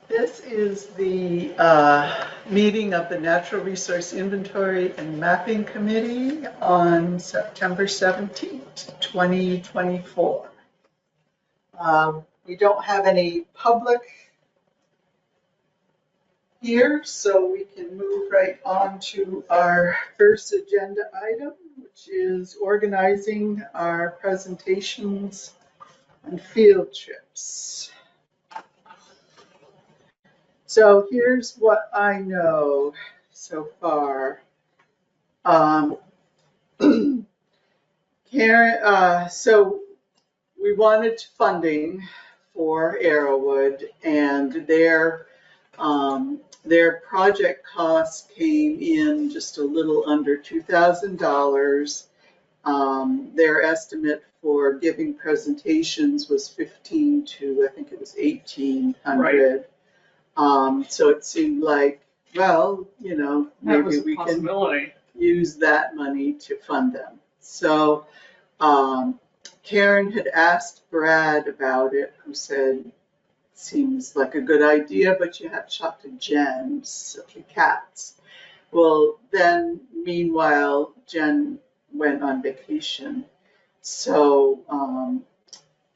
This is the meeting of the Natural Resource Inventory and Mapping Committee on September 17th, 2024. We don't have any public here, so we can move right on to our first agenda item, which is organizing our presentations and field trips. So here's what I know so far. Karen, so we wanted funding for Arrowwood, and their project costs came in just a little under $2,000. Their estimate for giving presentations was 15 to, I think it was 1,800. Right. So it seemed like, well, you know, maybe we can use that money to fund them. So Karen had asked Brad about it, who said, seems like a good idea, but you have to talk to Jen, Silky Cats. Well, then, meanwhile, Jen went on vacation. So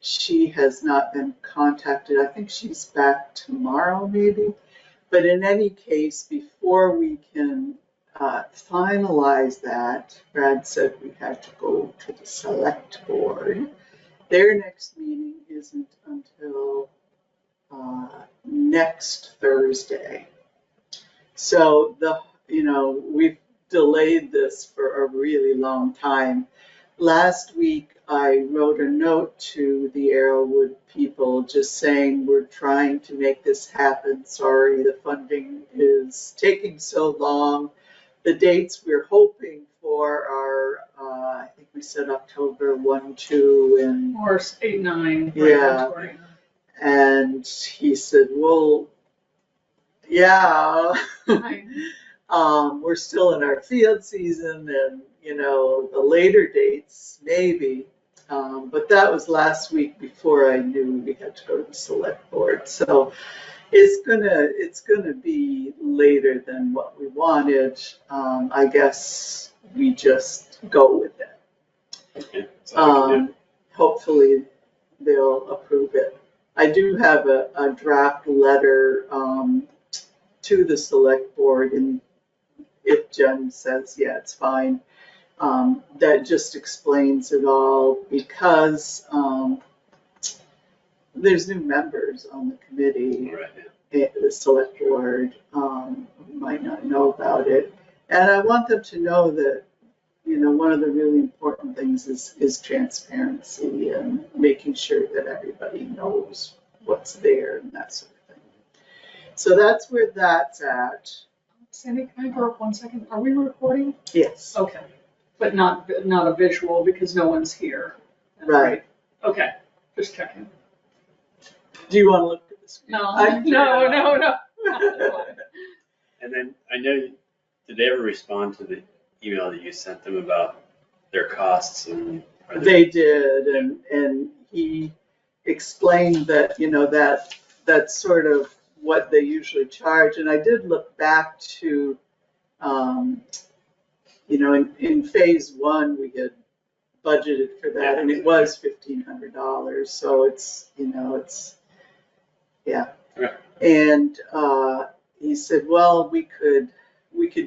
she has not been contacted. I think she's back tomorrow, maybe. But in any case, before we can finalize that, Brad said we had to go to the select board. Their next meeting isn't until next Thursday. So we've delayed this for a really long time. Last week, I wrote a note to the Arrowwood people just saying we're trying to make this happen. Sorry, the funding is taking so long. The dates we're hoping for are, I think we said October 1, 2, and... Or 8, 9. Yeah. Right. And he said, well, yeah, we're still in our field season and, the later dates, maybe. But that was last week before I knew we had to go to the select board. So it's gonna be later than what we wanted. I guess we just go with it. Okay. Hopefully they'll approve it. I do have a draft letter to the select board, and if Jen says, yeah, it's fine, that just explains it all, because there's new members on the committee, right. The select board who might not know about it. And I want them to know that, one of the really important things is transparency and making sure that everybody knows what's there and that sort of thing. So that's where that's at. Sandy, can I interrupt 1 second? Are we recording? Yes. Okay. But not a visual because no one's here. Right. Okay. Just checking. Do you want to look at this? No. No. And then I know, did they ever respond to the email that you sent them about their costs? And they did, and he explained that that's sort of what they usually charge. And I did look back to in phase 1 we had budgeted for that, and it was $1,500. So it's yeah. And he said, well, we could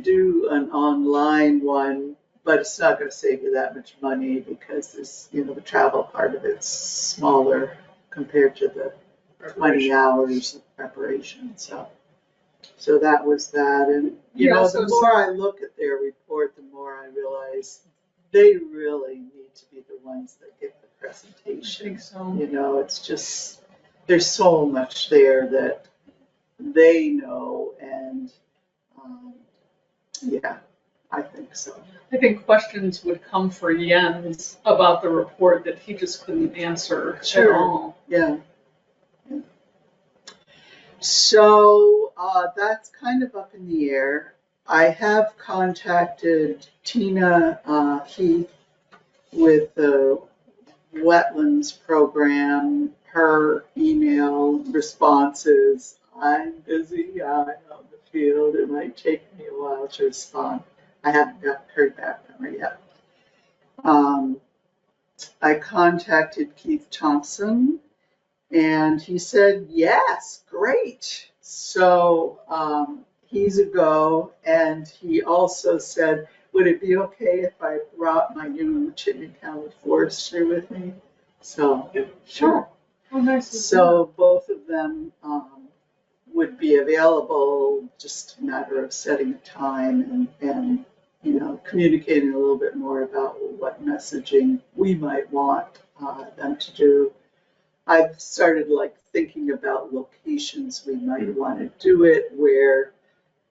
do an online one, but it's not going to save you that much money because this, the travel part of it's smaller compared to the 20 hours of preparation. So that was that. And, the more I look at their report, the more I realize they really need to be the ones that give the presentation. I think so. It's just, there's so much there that they know, and yeah, I think so. I think questions would come for Jens about the report that he just couldn't answer at all. Yeah. So that's kind of up in the air. I have contacted Tina Heath with the wetlands program. Her email responses I'm busy, I'm on the field, it might take me a while to respond. I haven't heard back from her yet. I contacted Keith Thompson and he said, yes, great. So he's a go. And he also said, would it be okay if I brought my new Chittenden County forester with me? So, sure. Oh, nice. So both of them would be available, just a matter of setting a time and communicating a little bit more about what messaging we might want them to do. I've started thinking about locations we might want to do it, where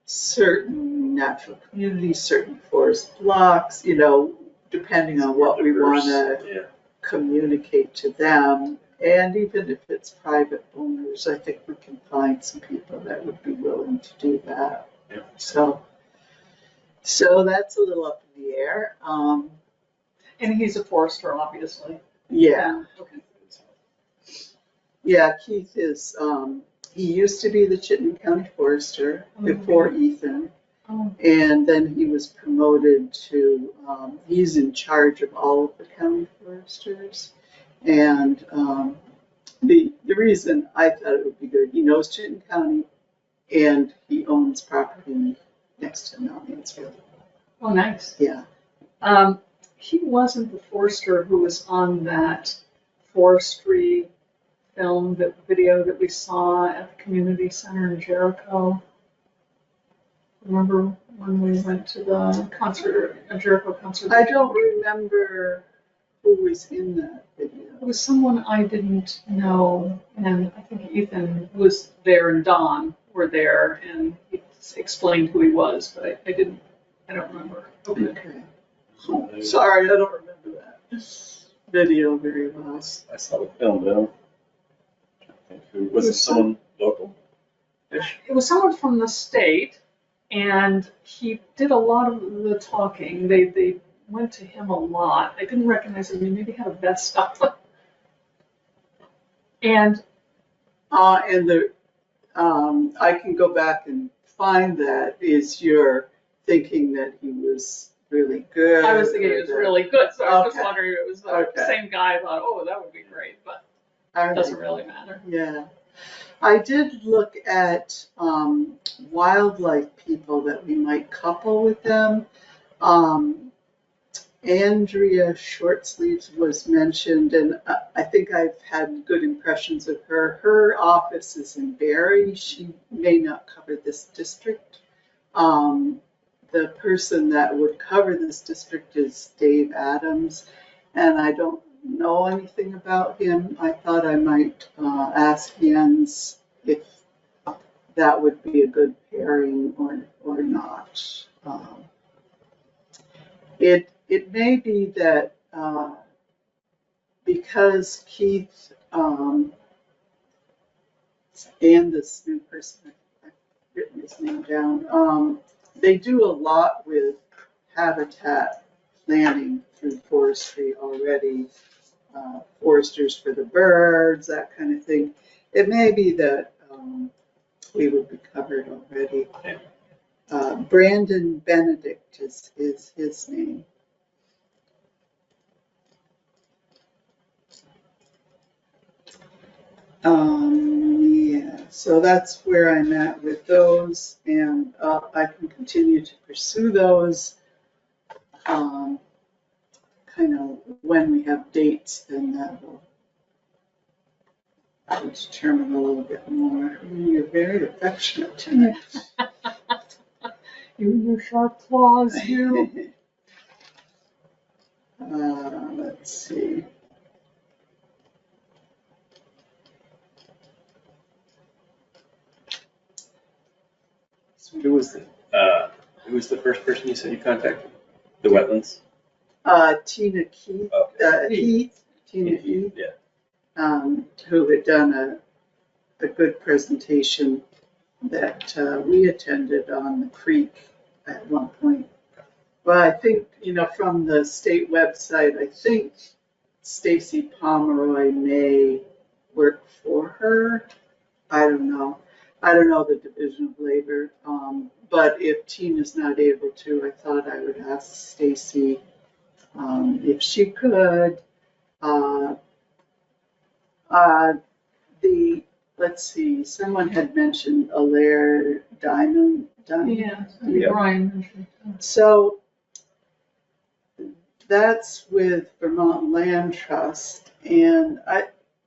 certain natural communities, certain forest blocks, depending on what we want to communicate to them. And even if it's private owners, I think we can find some people that would be willing to do that. Yeah. So that's a little up in the air. And he's a forester, obviously. Yeah. Okay. Yeah, Keith is, he used to be the Chittenden County Forester before Ethan. Oh. And then he was promoted to, he's in charge of all of the county foresters. And the reason I thought it would be good, he knows Chittenden County and he owns property next to Mount Mansfield. Oh, nice. Yeah. He wasn't the forester who was on that forestry video that we saw at the community center in Jericho. Remember when we went to the Jericho concert? I don't remember who was in that video. It was someone I didn't know, and I think Ethan was there and Don were there, and he explained who he was, but I don't remember. Okay. Sorry, I don't remember that video very well. I saw the film, though. Was it someone local? It was someone from the state, and he did a lot of the talking. They went to him a lot. I didn't recognize him. He maybe had a vest on. And I can go back and find that. Is you're thinking that he was really good? I was thinking he was really good, so I was just Okay. wondering if it was the same guy. I thought, oh, that would be great, but it doesn't really matter. Yeah. I did look at wildlife people that we might couple with them. Andrea Shortsleeves was mentioned, and I think I've had good impressions of her. Her office is in Barrie. She may not cover this district. The person that would cover this district is Dave Adams, and I don't know anything about him. I thought I might ask Jens if that would be a good pairing or not. It may be that because Keith and this new person, I've written his name down, they do a lot with habitat planning through forestry already, foresters for the birds, that kind of thing. It may be that we would be covered already. Brandon Benedict is his name. Yeah, so that's where I'm at with those, and I can continue to pursue those. Kind of when we have dates, then that will determine a little bit more. You're very affectionate tonight. You and your sharp claws, you. Let's see. So who was the first person you said you contacted? The wetlands? Tina Keith, Oh. Tina Keith, Yeah. who had done a good presentation that we attended on the creek at one point. Well, I think, from the state website, I think Stacy Pomeroy may work for her. I don't know. I don't know the division of labor, but if Tina's not able to, I thought I would ask Stacy if she could. Uh, let's see, someone had mentioned Alaire Diamond. Yeah, Yeah. Brian mentioned. So that's with Vermont Land Trust, and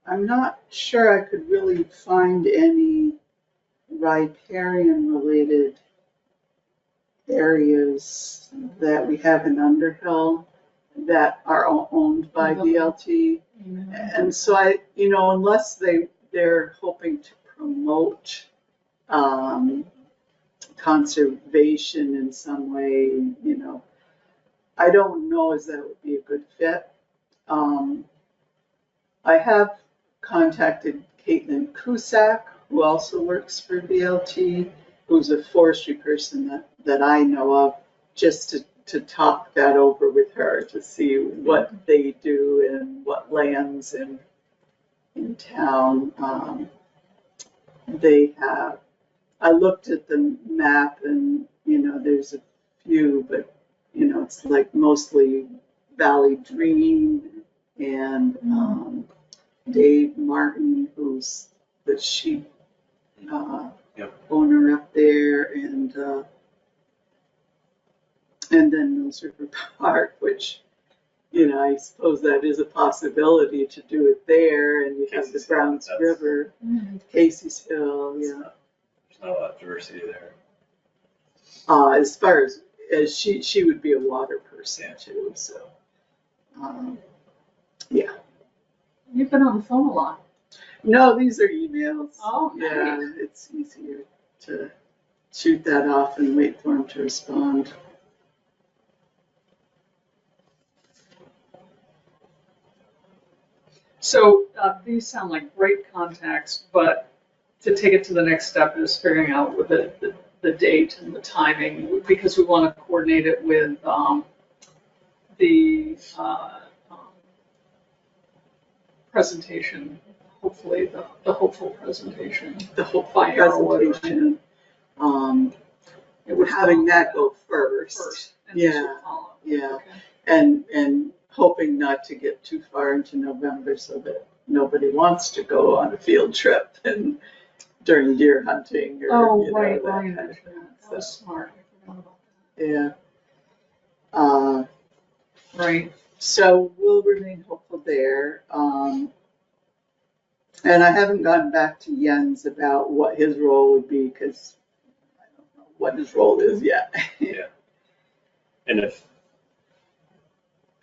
I'm not sure I could really find any riparian related areas that we have in Underhill that are owned by VLT. And so unless they're hoping to promote conservation in some way, I don't know as that would be a good fit. I have contacted Caitlin Cusack, who also works for VLT, who's a forestry person that I know of, just to talk that over with her to see what they do and what lands in town they have. I looked at the map and, there's a few, but, it's like mostly Valley Dream and Dave Martin, who's the sheep owner up there, and then Mills River Park, which, I suppose that is a possibility to do it there, and you have the Browns River, Casey's Hill, yeah. There's not a lot of diversity there. As far as she would be a water person too, so, yeah. You've been on the phone a lot. No, these are emails. Oh, yeah, it's easier to shoot that off and wait for them to respond. So these sound like great contacts, but to take it to the next step is figuring out with the date and the timing, because we want to coordinate it with the presentation, hopefully the hopeful presentation. The whole presentation. Having that go first. And Yeah, this will follow. yeah. Okay. And hoping not to get too far into November so that nobody wants to go on a field trip and during deer hunting or Right, that Ryan kind of mentioned thing. that. That was smart. I forgot about Yeah. that. Right. So we'll remain hopeful there. And I haven't gotten back to Jens about what his role would be because I don't know what his role is yet. Yeah. And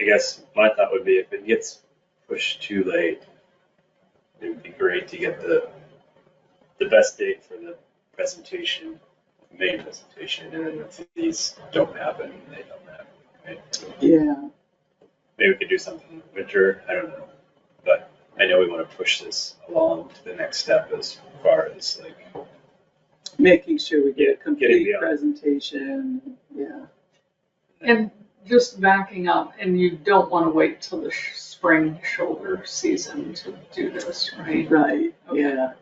I guess my thought would be if it gets pushed too late, it would be great to get the best date for the presentation, the main presentation, and then if these don't happen, they don't happen, right? Yeah. Maybe we could do something in the winter, I don't know. But I know we want to push this along to the next step as far as like Making sure we get a getting complete beyond. presentation. Yeah. And just backing up, and you don't want to wait till the spring shoulder season to do this, right? Right. Okay. Yeah.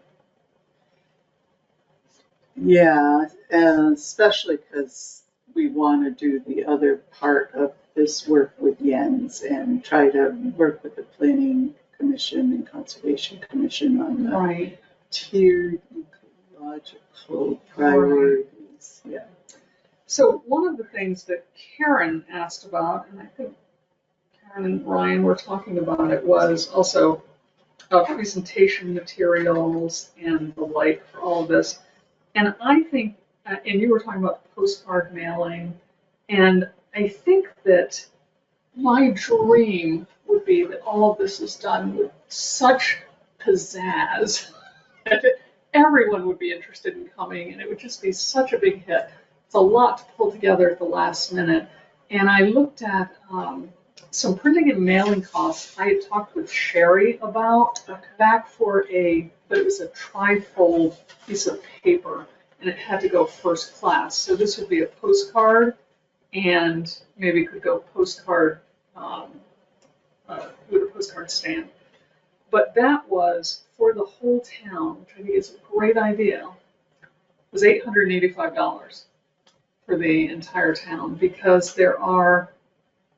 Yeah, and especially because we want to do the other part of this work with Jens and try to work with the Planning Commission and Conservation Commission on the Right. tiered ecological priorities. Yeah. So one of the things that Karen asked about, and I think Karen and Ryan were talking about it, was also presentation materials and the like for all of this. And I think, and you were talking about postcard mailing, and I think that my dream would be that all of this is done with such pizzazz that everyone would be interested in coming, and it would just be such a big hit. It's a lot to pull together at the last minute. And I looked at some printing and mailing costs I had talked with Sherry about back but it was a trifold piece of paper, and it had to go first class. So this would be a postcard, and maybe could go postcard with a postcard stand. But that was for the whole town, which I think is a great idea. was $885 for the entire town, because there are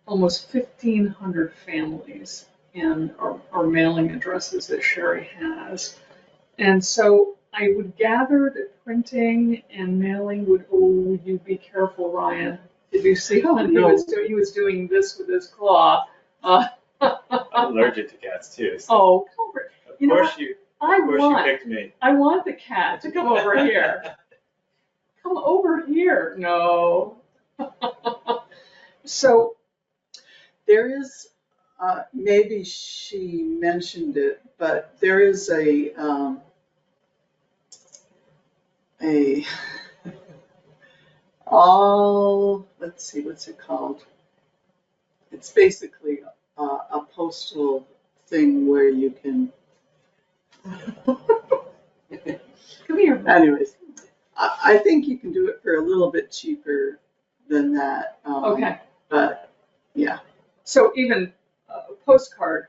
almost 1,500 families and our mailing addresses that Sherry has. And so I would gather that printing and mailing would, oh, you be careful, Ryan. Did you see when he was doing this with his claw? I'm allergic to cats too. So Oh, come over. of course you picked me. I want the cat to come over here. Come over here. No. So There is, maybe she mentioned it, but there is let's see, what's it called? It's basically a postal thing where you can, come here. anyways, I think you can do it for a little bit cheaper than that. Okay. But, yeah. So even a postcard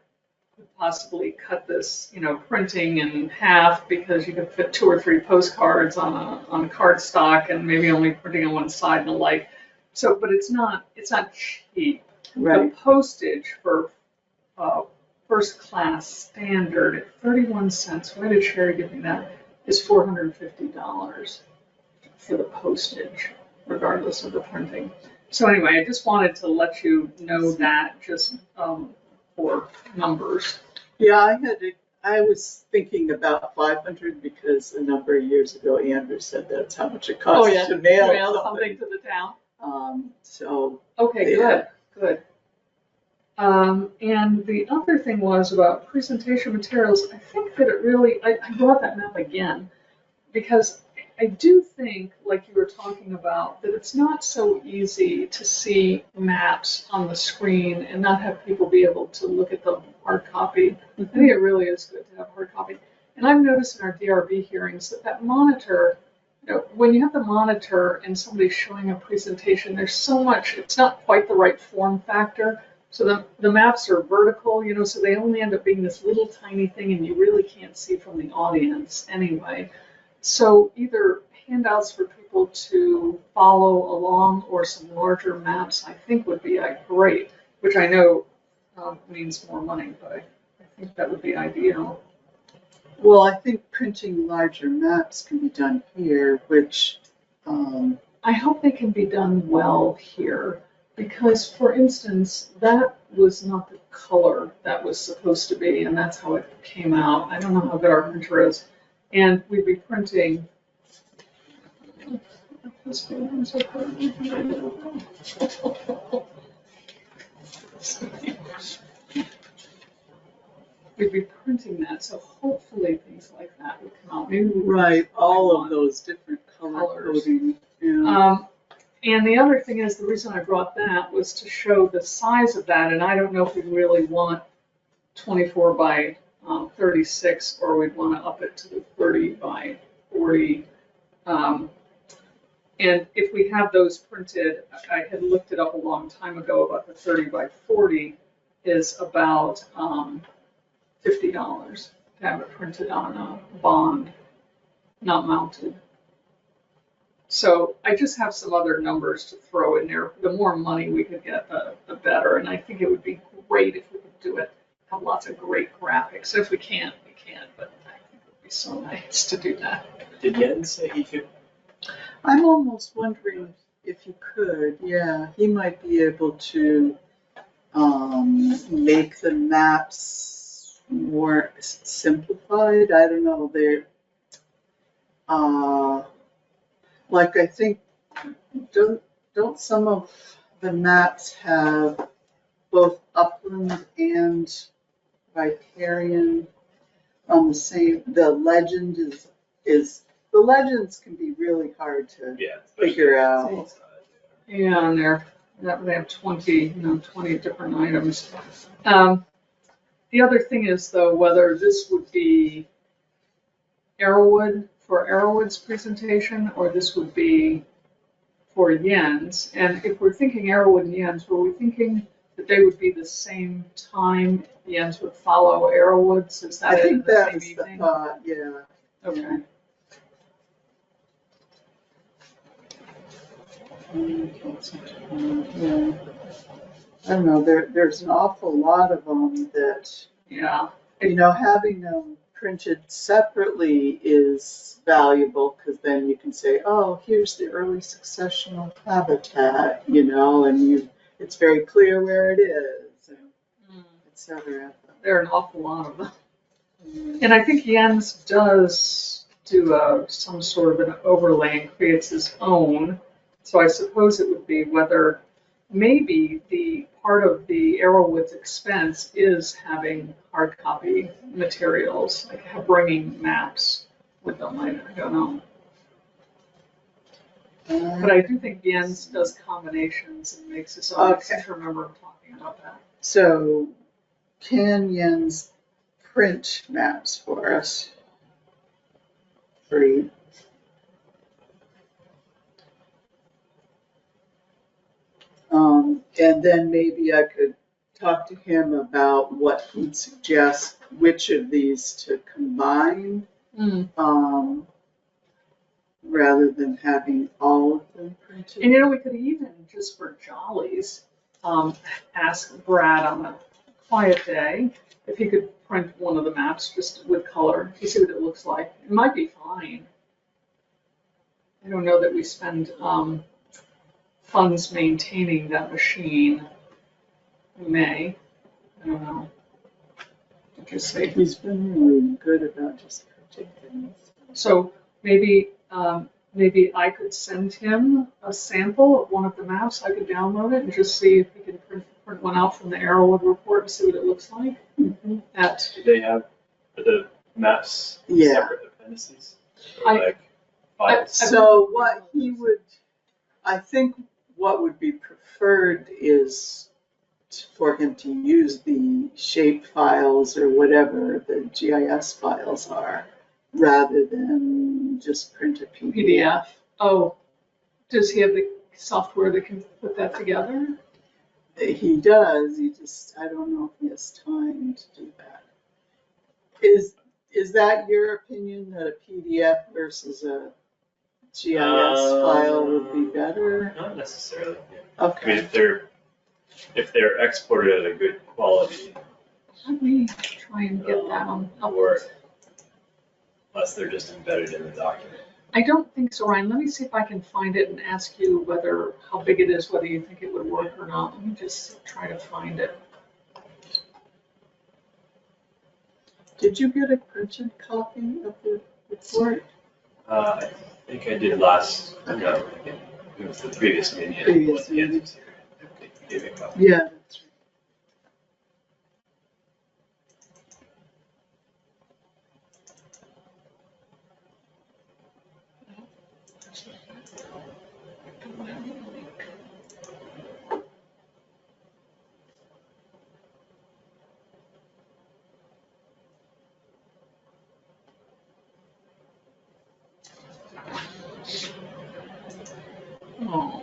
could possibly cut this, printing in half, because you could fit 2 or 3 postcards on cardstock and maybe only printing on one side and the like. So, but it's not cheap. Right. The postage for first class standard at 31 cents, why did Sherry give me that, is $450 for the postage, regardless of the printing. So anyway, I just wanted to let you know that, just for numbers. Yeah, I was thinking about 500 because a number of years ago, Andrew said that's how much it costs to mail something to the town. So. Okay, Yeah. good. And the other thing was about presentation materials. I think that it really, I brought that map again, because I do think, like you were talking about, that it's not so easy to see maps on the screen and not have people be able to look at the hard copy. I think it really is good to have hard copy. And I've noticed in our DRB hearings that monitor, when you have the monitor and somebody's showing a presentation, there's so much, it's not quite the right form factor. So the maps are vertical, so they only end up being this little tiny thing, and you really can't see from the audience anyway. So either handouts for people to follow along or some larger maps, I think would be great, which I know means more money, but I think that would be ideal. Well, I think printing larger maps can be done here, which. I hope they can be done well here, because, for instance, that was not the color that was supposed to be, and that's how it came out. I don't know how good our printer is. And we'd be printing. We'd be printing that, so hopefully things like that would come out. Maybe Right, all of those different color coding. Yeah. And the other thing is, the reason I brought that was to show the size of that, and I don't know if we really want 24 by 36, or we'd want to up it to the 30 by 40. And if we have those printed, I had looked it up a long time ago, about the 30 by 40 is about $50 to have it printed on a bond, not mounted. So I just have some other numbers to throw in there. The more money we could get, the better. And I think it would be great if we could do it, have lots of great graphics. So if we can't, we can't. But I think it would be so nice to do that. Did Jens say he could? I'm almost wondering if you could. Yeah, he might be able to make the maps more simplified. I don't know. They're like, I think, don't some of the maps have both upland and riparian on the same, the legend is the legends can be really hard to figure out. Yeah, and they have 20 different items. The other thing is, though, whether this would be Arrowwood for Arrowwood's presentation, or this would be for Jens. And if we're thinking Arrowwood and Jens, were we thinking that they would be the same time? Jens would follow Arrowwood's? Is that I think the that same was evening? the thought, yeah. Okay. Yeah. I don't know, there's an awful lot of them that, Yeah. having them printed separately is valuable because then you can say, oh, here's the early successional habitat, and it's very clear where it is, et cetera. There are an awful lot of them. And I think Jens does do some sort of an overlay and creates his own. So I suppose it would be whether maybe the part of the Arrowwood's expense is having hard copy materials, like bringing maps with them. I don't know. But I do think Jens does combinations and makes his own. I seem to remember talking about that. So can Jens print maps for us? Free. And then maybe I could talk to him about what he'd suggest, which of these to combine, rather than having all of them printed. And we could even, just for jollies, ask Brad on a quiet day if he could print one of the maps just with color, to see what it looks like. It might be fine. I don't know that we spend funds maintaining that machine. We may. I don't know. Just say. He's been really good about just printing things. So maybe I could send him a sample of one of the maps. I could download it and just see if he can print one out from the Arrowwood report and see what it looks like. Mm-hmm. Do they have the maps separate appendices? Files? So what he would, I think what would be preferred is for him to use the shape files or whatever the GIS files are, rather than just print a PDF. Oh, does he have the software that can put that together? He does, I don't know if he has time to do that. Is that your opinion, that a PDF versus a GIS file would be better? Not necessarily. Okay. I mean, if they're exported at a good quality, Let me try and get that on. or unless they're just embedded in the document. I don't think so, Ryan. Let me see if I can find it and ask you how big it is, whether you think it would work or not. Let me just try to find it. Did you get a printed copy of the report? I think I did last, no, it was the previous meeting. Previous meeting. Gave me a copy. Yeah, that's right. Oh.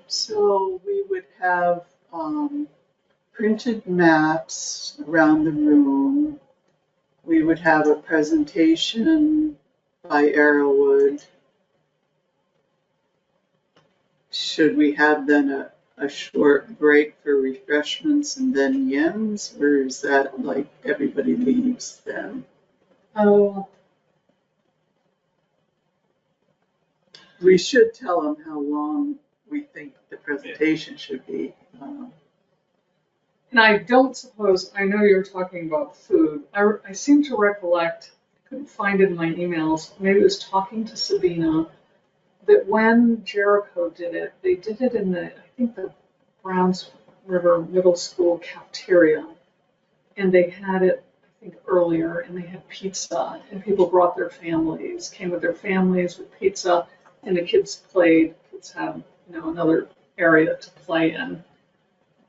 So we would have printed maps around the room. We would have a presentation by Arrowwood. Should we have then a short break for refreshments and then Jens, or is that like everybody leaves then? Oh. We should tell them how long we think the presentation should be. And I don't suppose, I know you're talking about food. I seem to recollect, I couldn't find it in my emails, maybe it was talking to Sabina, that when Jericho did it, they did it in I think the Browns River Middle School cafeteria. And they had it, I think, earlier, and they had pizza, and people brought their families, came with their families with pizza, and the kids played. Kids had, another area to play in.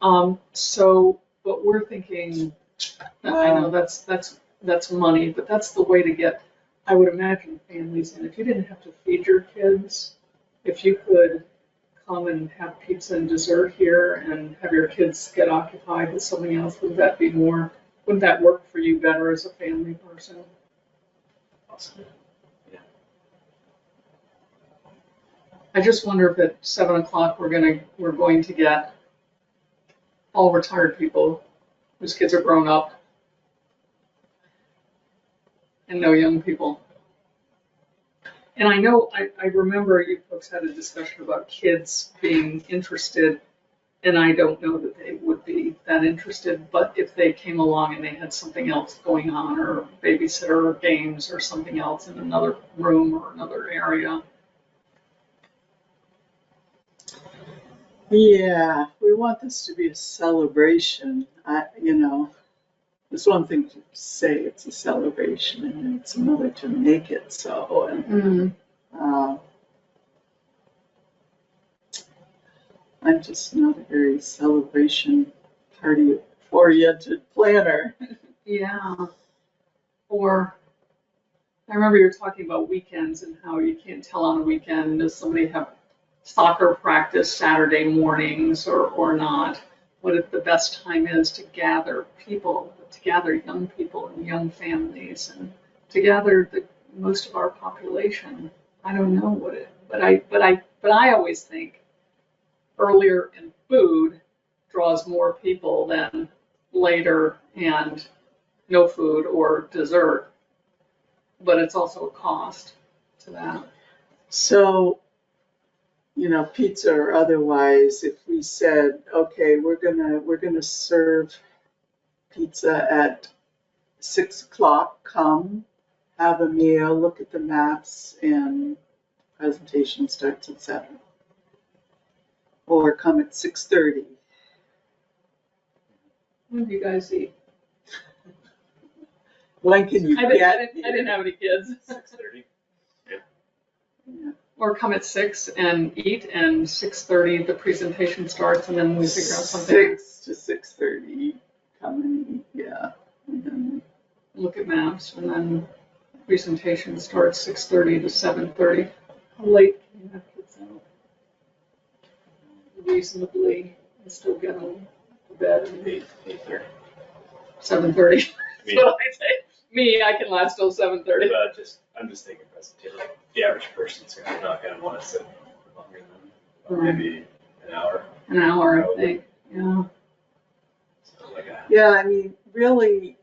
But we're thinking, I know that's money, but that's the way to get, I would imagine, families in. If you didn't have to feed your kids, if you could come and have pizza and dessert here and have your kids get occupied with something else? Would that be more, would that work for you better as a family person? Awesome. I just wonder if at 7 o'clock we're going to get all retired people whose kids are grown up and no young people. And I know, I remember you folks had a discussion about kids being interested, and I don't know that they would be that interested, but if they came along and they had something else going on, or babysitter or games or something else in another room or another area. Yeah, we want this to be a celebration. It's one thing to say it's a celebration, and it's another to make it so. And I'm just not a very celebration party-oriented planner. Yeah. Or I remember you were talking about weekends and how you can't tell on a weekend, does somebody have soccer practice Saturday mornings or not? What if the best time is to gather people, to gather young people and young families, and to gather most of our population? I don't know what it, but I always think earlier in food draws more people than later and no food or dessert. But it's also a cost to that. So, pizza or otherwise, if we said, okay, we're gonna serve pizza at 6 o'clock, come, have a meal, look at the maps, and presentation starts at 7. Or come at 6:30. When do you guys eat? When can you I get didn't have any kids. 6:30. Yeah. Or come at 6 and eat, and 6:30 the presentation starts, and then we figure out something. 6 to 6:30, come and eat, yeah. And then Look at maps, and then presentation starts 6:30 to 7:30. How late can you have kids out? Reasonably, and still get them to bed at 8:30. 7:30. I That's mean, what I say. Me, I can last till 7:30. I'm just thinking presentation. Like, the average person's not gonna want to sit longer than Right. maybe an hour. An hour, I think. Yeah. So like a, Yeah, really,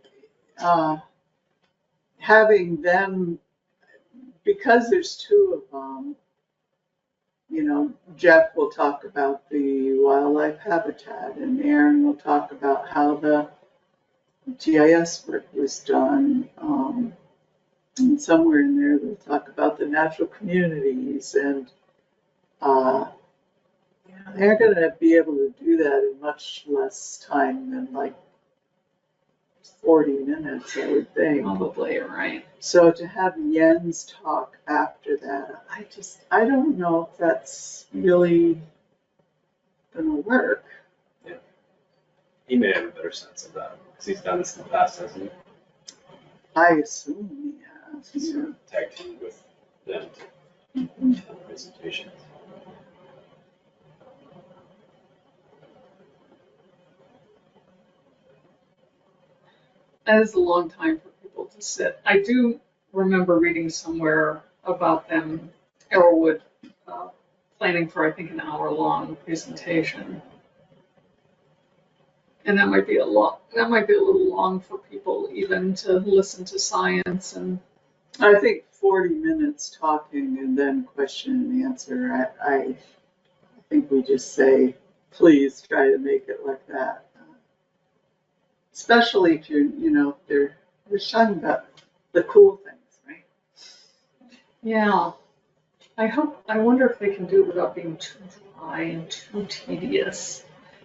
having them, because there's 2 of them, Jeff will talk about the wildlife habitat, and Aaron will talk about how the GIS work was done. And somewhere in there, they'll talk about the natural communities, and they're going to be able to do that in much less time than like 40 minutes, I would think. Probably, right. So to have Jens talk after that, I don't know if that's really going to work. he may have a better sense of that because he's done this in the past, hasn't he? I assume, yeah. He's sort of tag teamed with them to the presentations. That is a long time for people to sit. I do remember reading somewhere about them, Arrowwood, planning for, I think, an hour-long presentation. And that might be a little long for people even to listen to science and. I think 40 minutes talking and then question and answer. I think we just say, please try to make it like that. Especially if they're talking about the cool things, right? Yeah. I wonder if they can do it without being too dry and too tedious.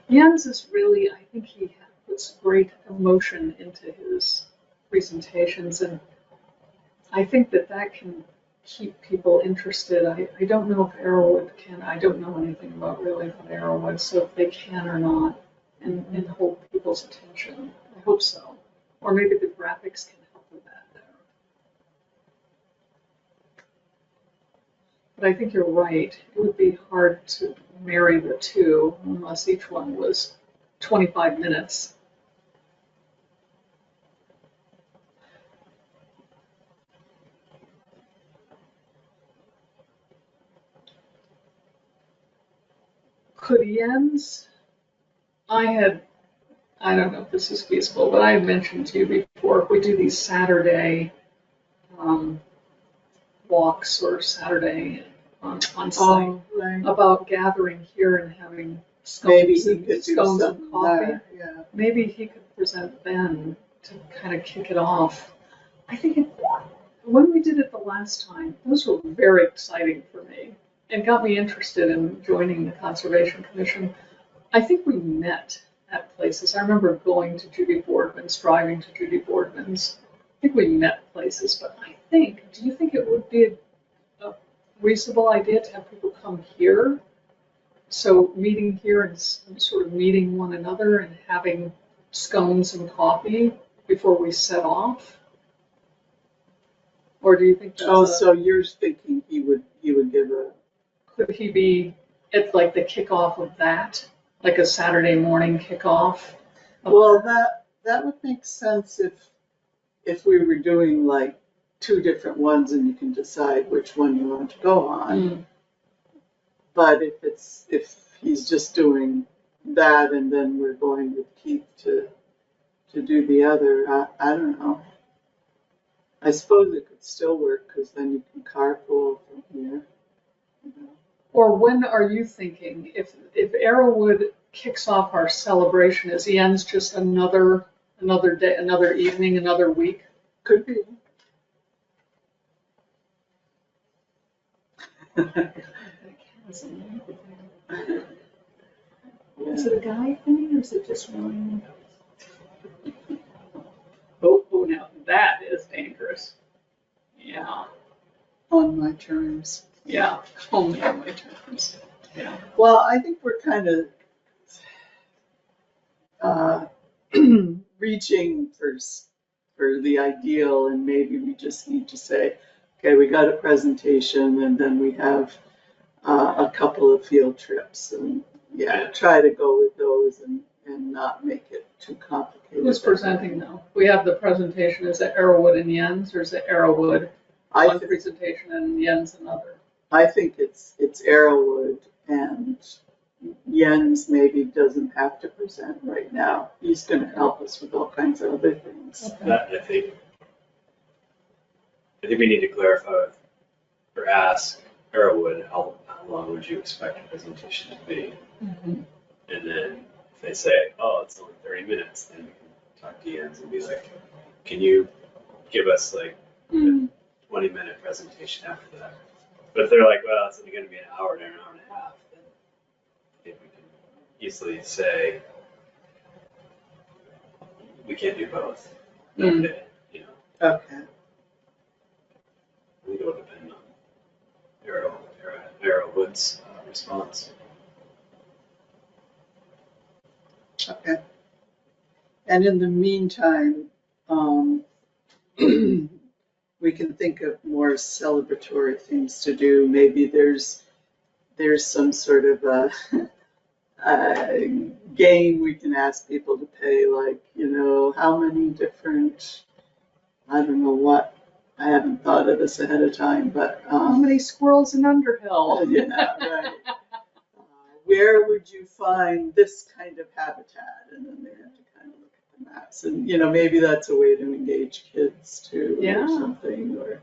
Jens is really, I think he puts great emotion into his presentations, and I think that can keep people interested. I don't know if Arrowwood can, I don't know anything about Arrowwood, so if they can or not, and hold people's attention. I hope so. Or maybe the graphics can help with that better. But I think you're right. It would be hard to marry the two unless each one was 25 minutes. Could Jens, I don't know if this is feasible, but I had mentioned to you before, if we do these Saturday um, walks or Saturday on site, Oh, right. about gathering here and having Maybe scones he and could do scones and something coffee. there, yeah. Maybe he could present then to kind of kick it off. I think when we did it the last time, those were very exciting for me and got me interested in joining the Conservation Commission. I think we met at places. I remember going to Judy Boardman's, driving to Judy Boardman's. I think we met places, but do you think it would be a reasonable idea to have people come here? So meeting here and sort of meeting one another and having scones and coffee before we set off? Or do you think that's So you're thinking he would give a, could he be at like the kickoff of that? Like a Saturday morning kickoff? well, that would make sense if we were doing like two different ones and you can decide which one you want to go on. Mm. But if he's just doing that and then we're going with Keith to do the other, I don't know. I suppose it could still work because then you can carpool from here. You know. Or when are you thinking, if Arrowwood kicks off our celebration, is the ends just another day, another evening, another week? Could be. Is it a guy thing or is it just one? Oh, now that is dangerous. Yeah, On my terms. yeah, only on my terms. Yeah. Well, I think we're kind of reaching for the ideal, and maybe we just need to say, okay, we got a presentation, and then we have a couple of field trips, and try to go with those and not make it too complicated. Who's presenting now? We have the presentation. Is it Arrowwood and Jens, or is it Arrowwood one presentation and Jens another? I think it's Arrowwood, and Jens maybe doesn't have to present right now. He's going to help us with all kinds of other things. Okay. I think we need to clarify or ask Arrowwood how long would you expect a presentation to be? Mm-hmm. And then if they say, oh, it's only 30 minutes, then we can talk to Jens and be like, can you give us like a 20-minute presentation after that? But if they're like, well, it's only going to be an hour to an hour and a half, then I think we can easily say we can't do both that day, you know. Okay. I think it will depend on Arrowwood's response. Okay. And in the meantime, we can think of more celebratory things to do. Maybe there's some sort of a game we can ask people to pay, like, you know, how many different, I don't know what, I haven't thought of this ahead of time, but How many squirrels in Underhill? yeah, right. Where would you find this kind of habitat? And then they have to kind of look at the maps, and you know, maybe that's a way to engage kids too, or something, or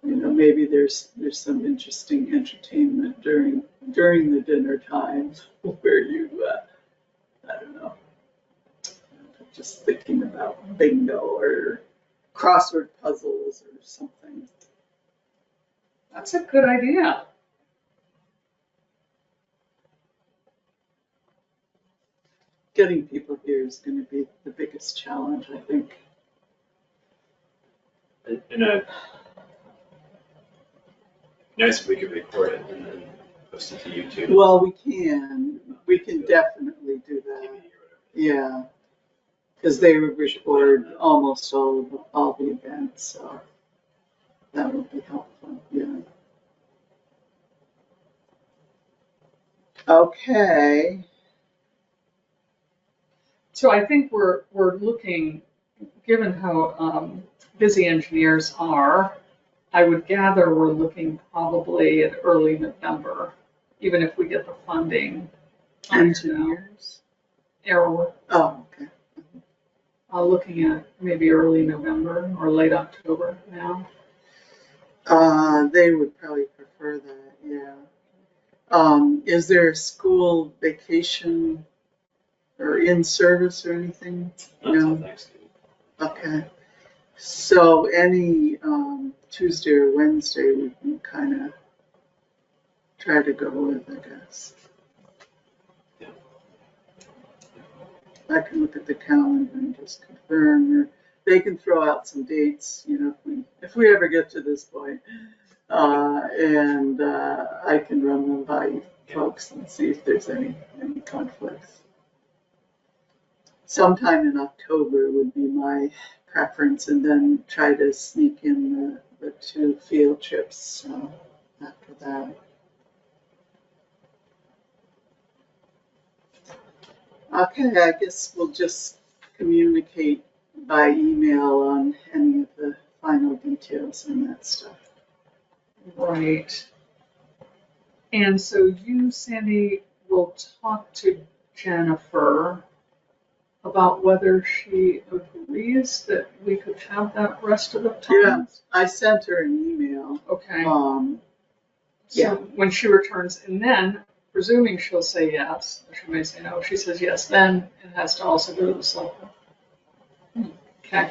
you know, maybe there's some interesting entertainment during the dinner time where you, I don't know, just thinking about bingo or crossword puzzles or something. That's a good idea. Getting people here is going to be the biggest challenge, I think. And nice if we could record it and then post it to YouTube. Well, we can definitely do that. TV or whatever. Yeah, because they would record almost all the events. So That would be helpful, yeah. Okay. So I think we're looking, given how busy engineers are, I would gather we're looking probably at early November, even if we get the funding. Engineers? We're Oh, okay. looking at maybe early November or late October now. They would probably prefer that, yeah. Is there a school vacation or in service or anything? Not till No? Thanksgiving. Okay. So any Tuesday or Wednesday we can kind of try to go with, I guess. Yeah. I can look at the calendar and just confirm, or they can throw out some dates, you know, if we ever get to this point. And I can run them by you folks and see if there's any conflicts. Sometime in October would be my preference, and then try to sneak in the 2 field trips after that. Okay, I guess we'll just communicate by email on any of the final details and that stuff. Right. And so you, Sandy, will talk to Jennifer about whether she agrees that we could have that rest of the time? Yeah. I sent her an email. Okay. Yeah. So when she returns, and then, presuming she'll say yes, or she may say no, if she says yes, then it has to also go to the select board. Okay.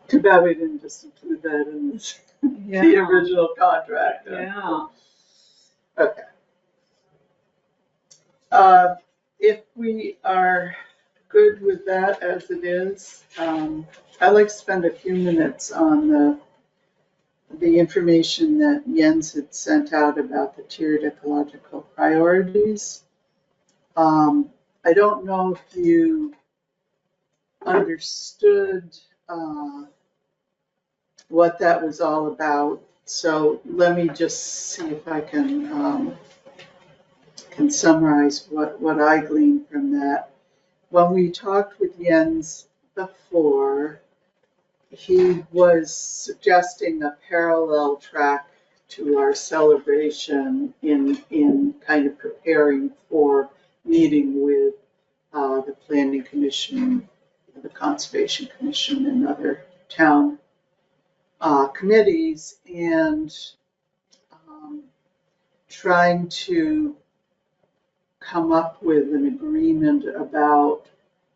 Too bad we didn't just include that in this, the original contract. Yeah. Okay. If we are good with that as it is, I'd like to spend a few minutes on the information that Jens had sent out about the tiered ecological priorities. I don't know if you understood what that was all about, so let me just see if I can summarize what I gleaned from that. When we talked with Jens before, he was suggesting a parallel track to our celebration in kind of preparing for meeting with the Planning Commission, the Conservation Commission, and other town committees, and trying to come up with an agreement about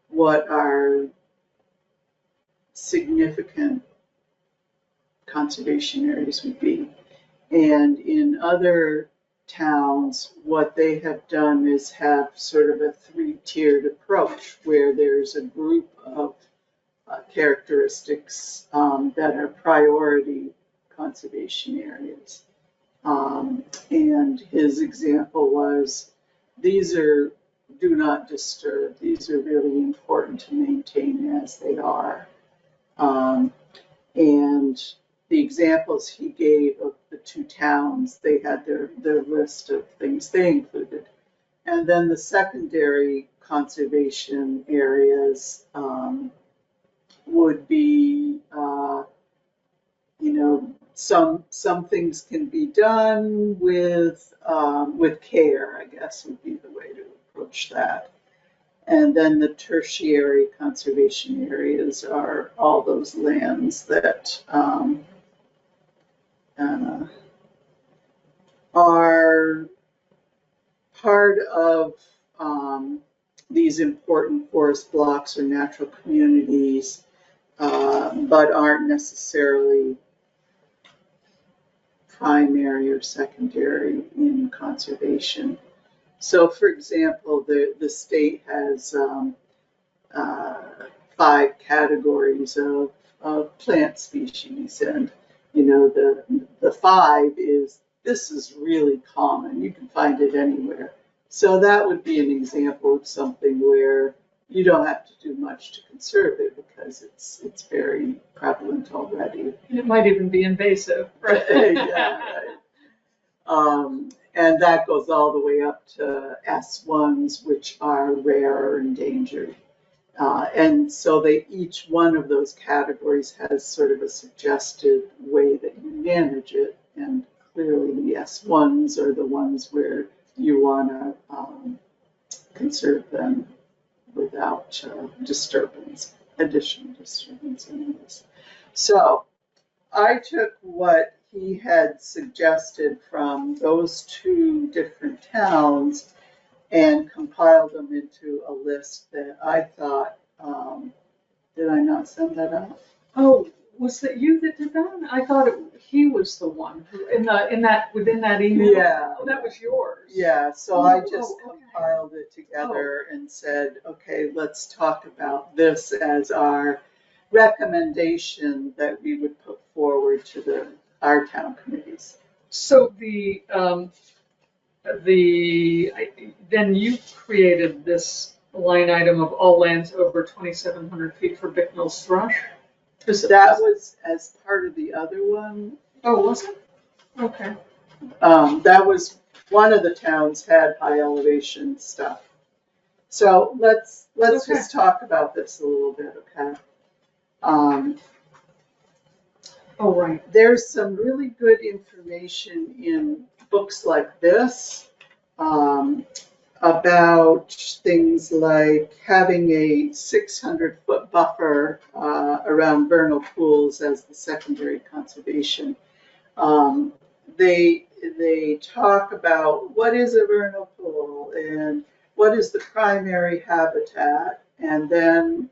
what our significant conservation areas would be. And in other towns, what they have done is have sort of a 3-tiered approach where there's a group of characteristics that are priority conservation areas. And his example was, these are do not disturb. These are really important to maintain as they are. And the examples he gave of the 2 towns, they had their list of things they included. And then the secondary conservation areas would be, you know, some things can be done with care, I guess would be the way to approach that. And then the tertiary conservation areas are all those lands that are part of these important forest blocks or natural communities, but aren't necessarily primary or secondary in conservation. So, for example, the state has 5 categories of plant species, and you know the 5 is, this is really common. You can find it anywhere. So that would be an example of something where you don't have to do much to conserve it because it's very prevalent already. It might even be invasive, right? Yeah, right. And that goes all the way up to S1s, which are rare or endangered. And so each one of those categories has sort of a suggested way that you manage it. And clearly the S1s are the ones where you want to conserve them without additional disturbance anyways. So I took what he had suggested from those two different towns and compiled them into a list that I thought, did I not send that out? Oh, was that you that did that? I thought he was the one within that email. Yeah. Oh, that was yours. Yeah, so I just okay. compiled it together and said, okay, let's talk about this as our recommendation that we would put forward to our town committees. So then you created this line item of all lands over 2,700 feet for Bicknell's thrush? That was as part of the other one. Oh, was it? Okay. That was one of the towns had high elevation stuff. So let's Okay. just talk about this a little bit, okay? Oh, right. There's some really good information in books like this about things like having a 600-foot buffer around vernal pools as the secondary conservation. They talk about what is a vernal pool and what is the primary habitat, and then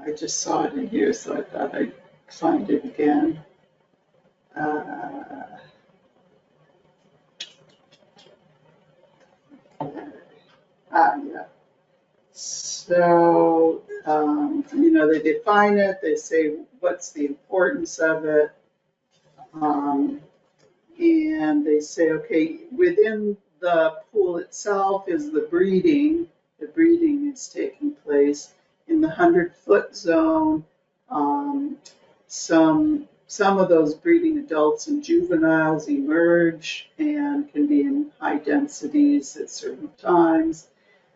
I just saw it in here, so I thought I'd find it again. Yeah. So, they define it, they say what's the importance of it, and they say, okay, within the pool itself is the breeding is taking place in the 100-foot zone. Some of those breeding adults and juveniles emerge and can be in high densities at certain times.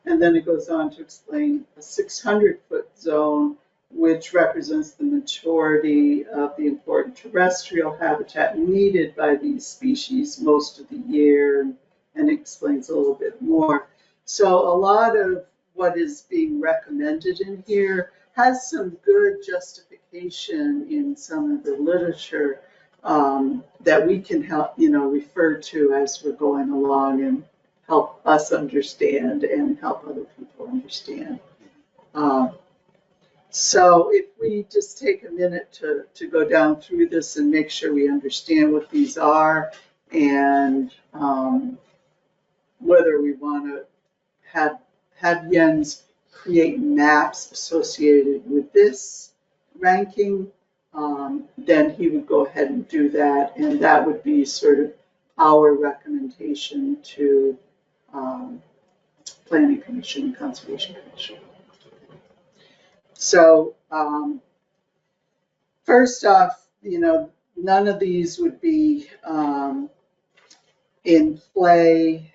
And then it goes on to explain a 600-foot zone, which represents the majority of the important terrestrial habitat needed by these species most of the year, and explains a little bit more. So a lot of what is being recommended in here has some good justification in some of the literature that we can help, refer to as we're going along and help us understand and help other people understand. So if we just take a minute to go down through this and make sure we understand what these are and whether we want to have Jens create maps associated with this ranking, then he would go ahead and do that, and that would be sort of our recommendation to Planning Commission and Conservation Commission. So first off, none of these would be in play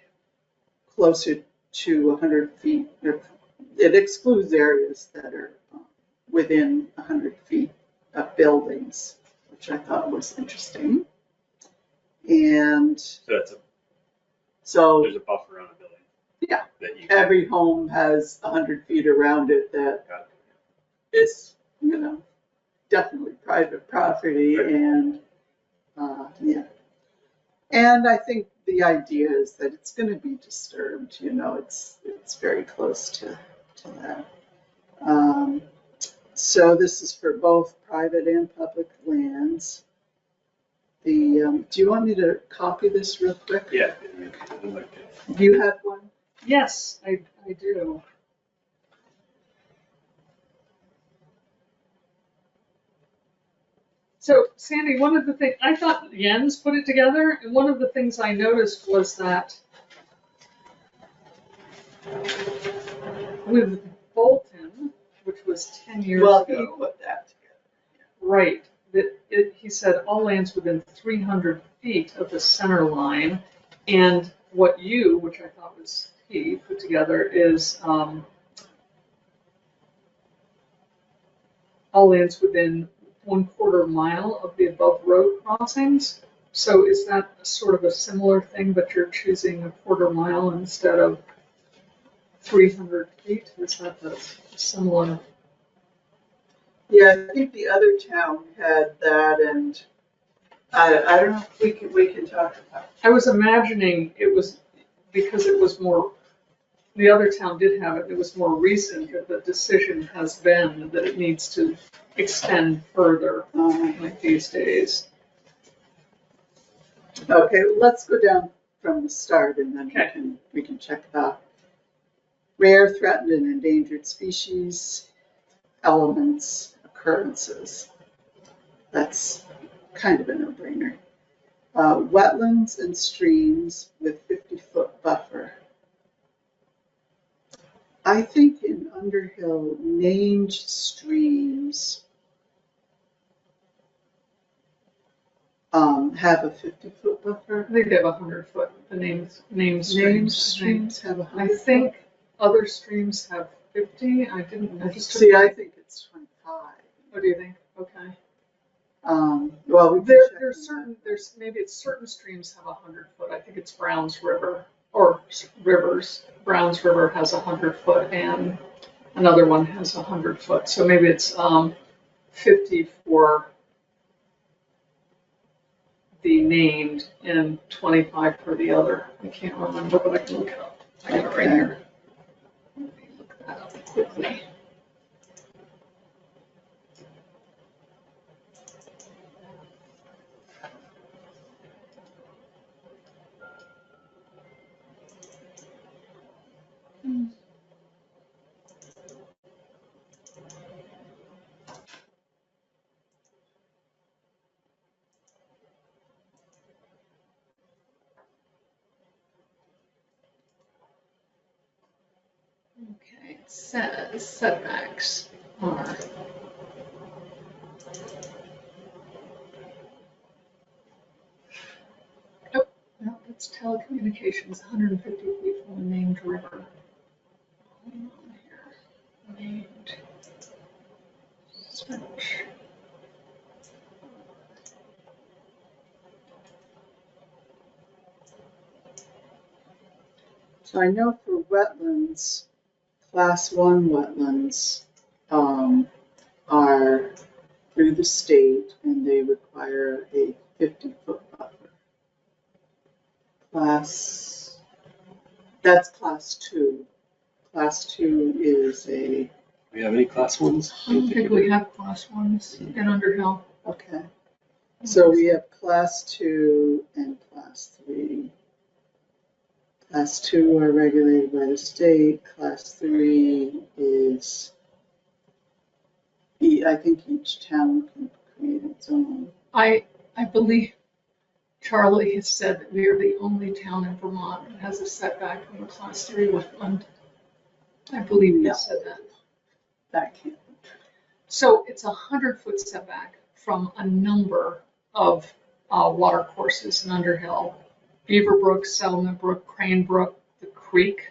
closer to 100 feet. It excludes areas that are within 100 feet of buildings, which I thought was interesting. And so there's a buffer on a building. Yeah. That you every home has 100 feet around it that is, definitely private property. Right. And yeah. And I think the idea is that it's going to be disturbed. It's very close to that. So this is for both private and public lands. Do you want me to copy this real quick? Yeah. Do you have one? Yes, I do. So, Sandy, one of the things, I thought Jens put it together, and one of the things I noticed was that with Bolton, which was 10 years Well, he ago, put that together. right, he said all lands within 300 feet of the center line, and what you, which I thought was he, put together is all lands within 1/4 mile of the above road crossings. So is that sort of a similar thing, but you're choosing 1/4 mile instead of 300 feet? Is that the similar? Yeah, I think the other town had that, and I don't know if we can talk about it. I was imagining it was because it was more, the other town did have it, it was more recent that the decision has been that it needs to extend further like these days. Okay, let's go down from the start and then Okay. we can check it off. Rare, threatened, and endangered species, elements, occurrences. That's kind of a no-brainer. Wetlands and streams with 50-foot buffer. I think in Underhill, named streams have a 50-foot buffer. I think they have 100 foot, the named Named streams. streams have 100. I think other streams have 50, I didn't, I just. See, I think it's 25. What do you think? Okay. Well, we can check There's on certain, maybe it's certain streams have 100 foot. I think it's Browns River or rivers. Browns River has 100 foot and another one has 100 foot. So maybe it's 50 for the named and 25 for the other. I can't remember, but I can look it up. I got it right here. Let me look that up quickly. Okay, it says setbacks are. Nope, no, it's telecommunications, 150 feet from a named river. Hold on here. Named. Search. So I know for wetlands, class 1 wetlands are through the state and they require a 50-foot buffer. That's class 2. Class 2 is a, Do we have any class ones? I don't think we have class ones in Underhill. okay. So we have class 2 and class 3. Class 2 are regulated by the state. Class 3 is, I think each town can create its own. I believe Charlie has said that we are the only town in Vermont that has a setback from a class 3 wetland. I believe he No. said that. That can't be true. So it's 100-foot setback from a number of water courses in Underhill. Beaver Brook, Settlement Brook, Crane Brook, the Creek,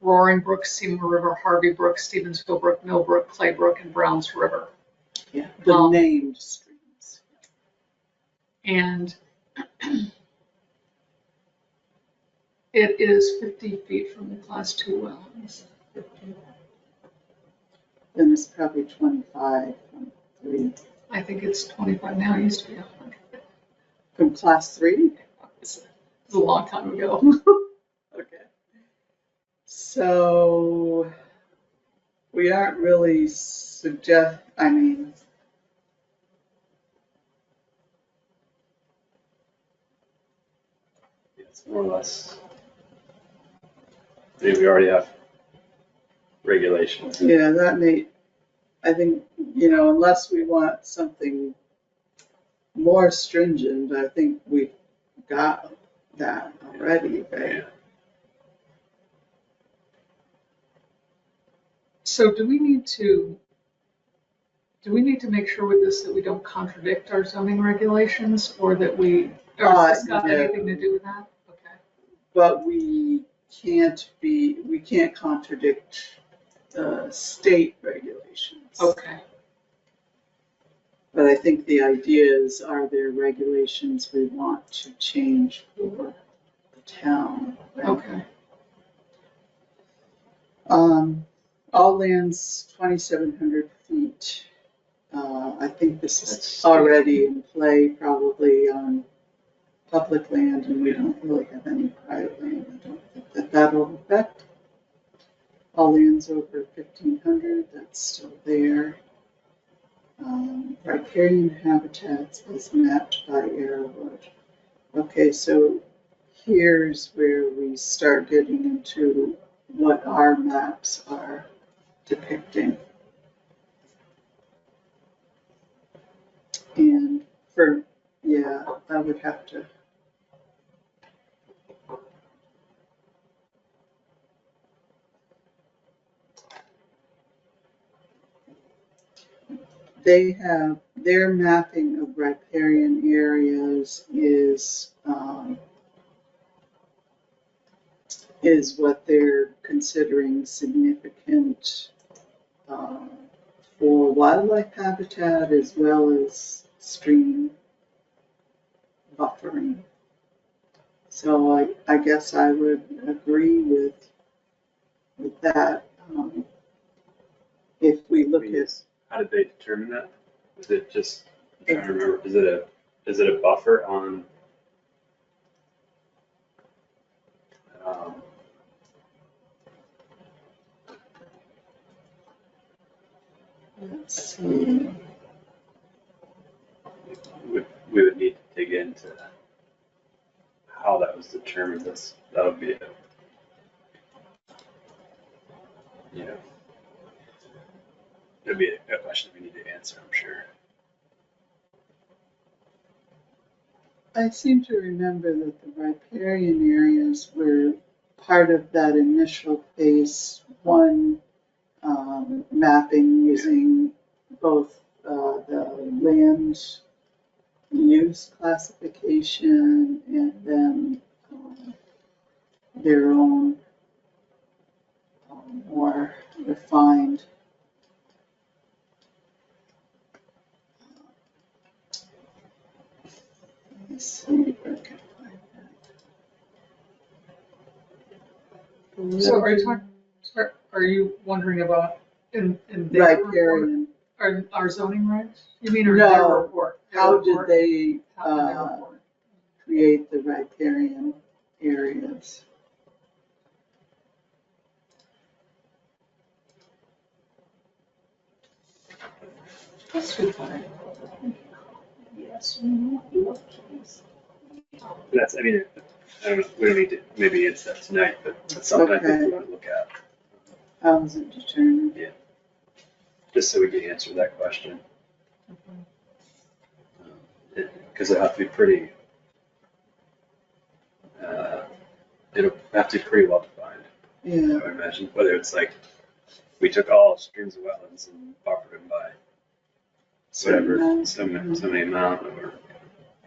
Roaring Brook, Seymour River, Harvey Brook, Stevensville Brook, Mill Brook, Clay Brook, and Browns River. Yeah, the named streams. And it is 50 feet from the class 2 wetlands. Then it's probably 25 from 3. I think it's 25 now, it used to be 100. From class 3? It's a long time ago. Okay. So we aren't really It's more or less. We already have regulations. yeah, I think, unless we want something more stringent, I think we've got that already, right? So do we need to make sure with this that we don't contradict our zoning regulations, or that or has this got No. anything to do with that? Okay. But we can't contradict state regulations. Okay. But I think the idea is, are there regulations we want to change for the town? Okay. All lands 2,700 feet. I think this is That's already in play probably on public land, and we don't really have any private land. I don't think that will affect. All lands over 1,500, that's still there. Riparian habitats as mapped by Arrowwood. Okay, so here's where we start getting into what our maps are depicting. And I would have to. They have their mapping of riparian areas is what they're considering significant for wildlife habitat as well as stream buffering. So I guess I would agree with that. If we look at, How did they determine that? Is it just, I'm trying to remember, is it a buffer on, let's see, we would need to dig into how that was determined. That would be that'd be a question we need to answer, I'm sure. I seem to remember that the riparian areas were part of that initial phase one mapping using both the land use classification and then their own more refined let me see if I can find that. So are you wondering about in their report, Riparian. our zoning regs? You mean, or No. their report? How did they How did they report? create the riparian areas? That's good point. Yes, we won't be looking. That's, I mean, I don't know, we don't need to maybe answer that tonight, but that's something I think we want to look at. How is it determined? Just so we can answer that question. Because it'll have to be pretty, it'll have to be pretty well defined, Yeah, I would imagine. Whether it's like, we took all streams and wetlands and buffered them by whatever, so many amount, or,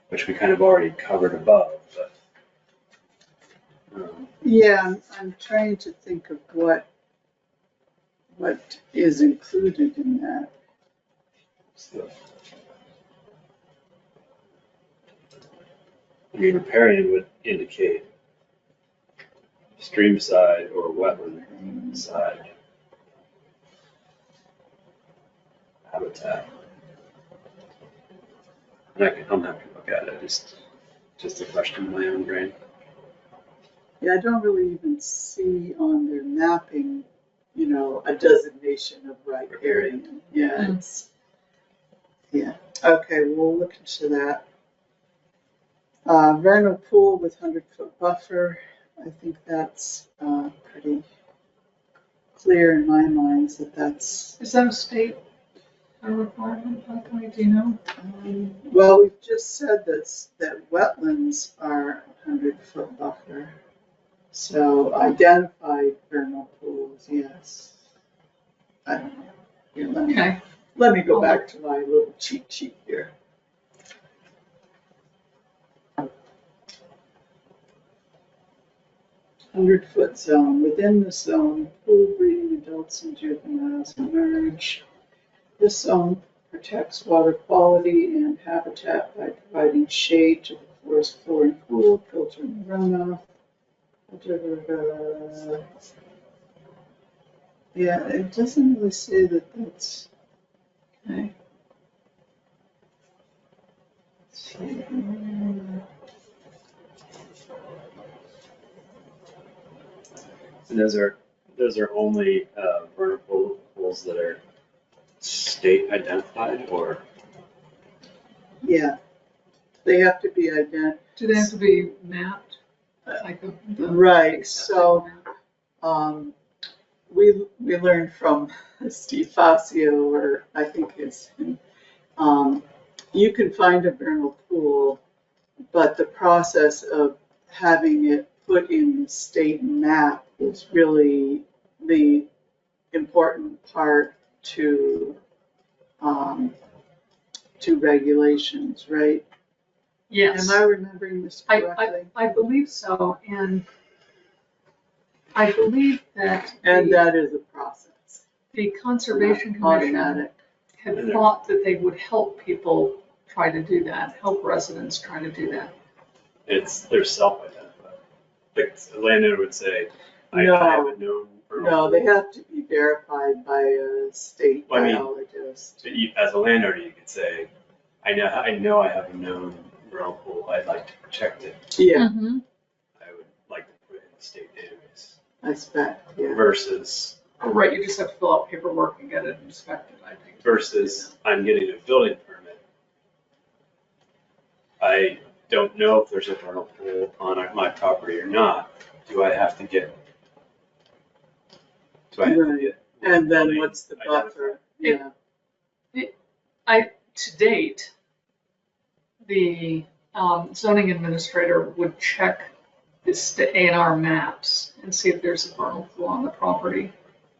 which we kind of already covered above, but. yeah, I'm trying to think of what is included in that. So, I mean, riparian would indicate stream side or wetland side habitat. And I'm happy to look at it, just a question in my own brain. Yeah, I don't really even see on their mapping, a designation of riparian. Yeah, okay, we'll look into that. Vernal pool with 100-foot buffer. I think that's pretty clear in my mind that that's. Is that a state requirement, by the way, do you know? Well, we've just said that wetlands are 100-foot buffer. So identified vernal pools, yes. I don't know. Here, Okay, let me go back to my little cheat sheet here. Hundred-foot zone. Within the zone, pool breeding adults and juveniles emerge. This zone protects water quality and habitat by providing shade to the forest floor and pool, filtering runoff. Yeah, it doesn't really say that that's, okay. Let's see. And those are only vernal pools that are state identified, or Yeah, they have to be identified. do they have to be mapped? Like the Right, accepted so map? we learned from Steve Facio, or I think it's him, you can find a vernal pool, but the process of having it put in the state map is really the important part to regulations, right? Yes. Am I remembering this correctly? I believe so, and I believe that And that is a process. the Conservation Commission Automatic. had thought that they would help people try to do that, help residents try to do that. they're self-identified. Like the landowner would say, I No. have a known vernal No, pool. they have to be verified by a state Well, I mean, biologist. So as a landowner, you could say, I know I have a known vernal pool. I'd like to protect it. Yeah, Mm-hmm. I would like to put it in the state database. I expect, yeah. Versus Right, you just have to fill out paperwork and get it inspected, I think. versus I'm getting a building permit. I don't know if there's a vernal pool on my property or not. Do I have to get? And then what's the identified? buffer? It- Yeah, To date, the zoning administrator would check the A&R maps and see if there's a vernal pool on the property.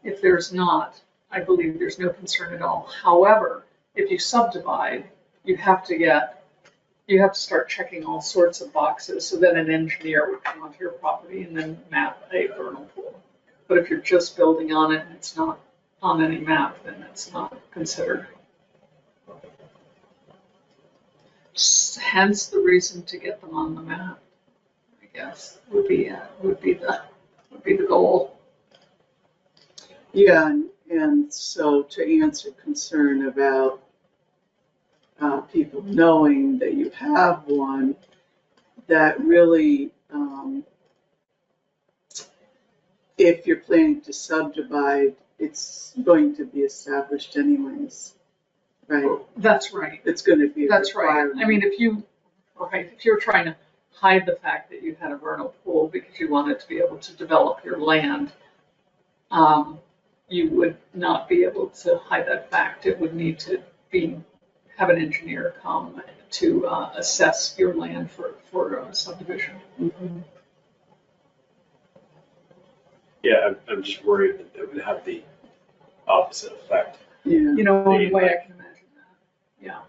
If there's not, I believe there's no concern at all. However, if you subdivide, you have to start checking all sorts of boxes, so then an engineer would come onto your property and then map a vernal pool. But if you're just building on it and it's not on any map, then it's not considered. Hence the reason to get them on the map, I guess, would be the goal. yeah, and so to answer concern about people knowing that you have one, that really, if you're planning to subdivide, it's going to be established anyways, right? That's right. It's going to be a That's right. requirement. I mean, if you're trying to hide the fact that you had a vernal pool because you wanted to be able to develop your land, you would not be able to hide that fact. It would need to have an engineer come to assess your land for subdivision. Mhm. Yeah, I'm just worried that it would have the opposite effect. Yeah, You know, in a way I can imagine that. Yeah.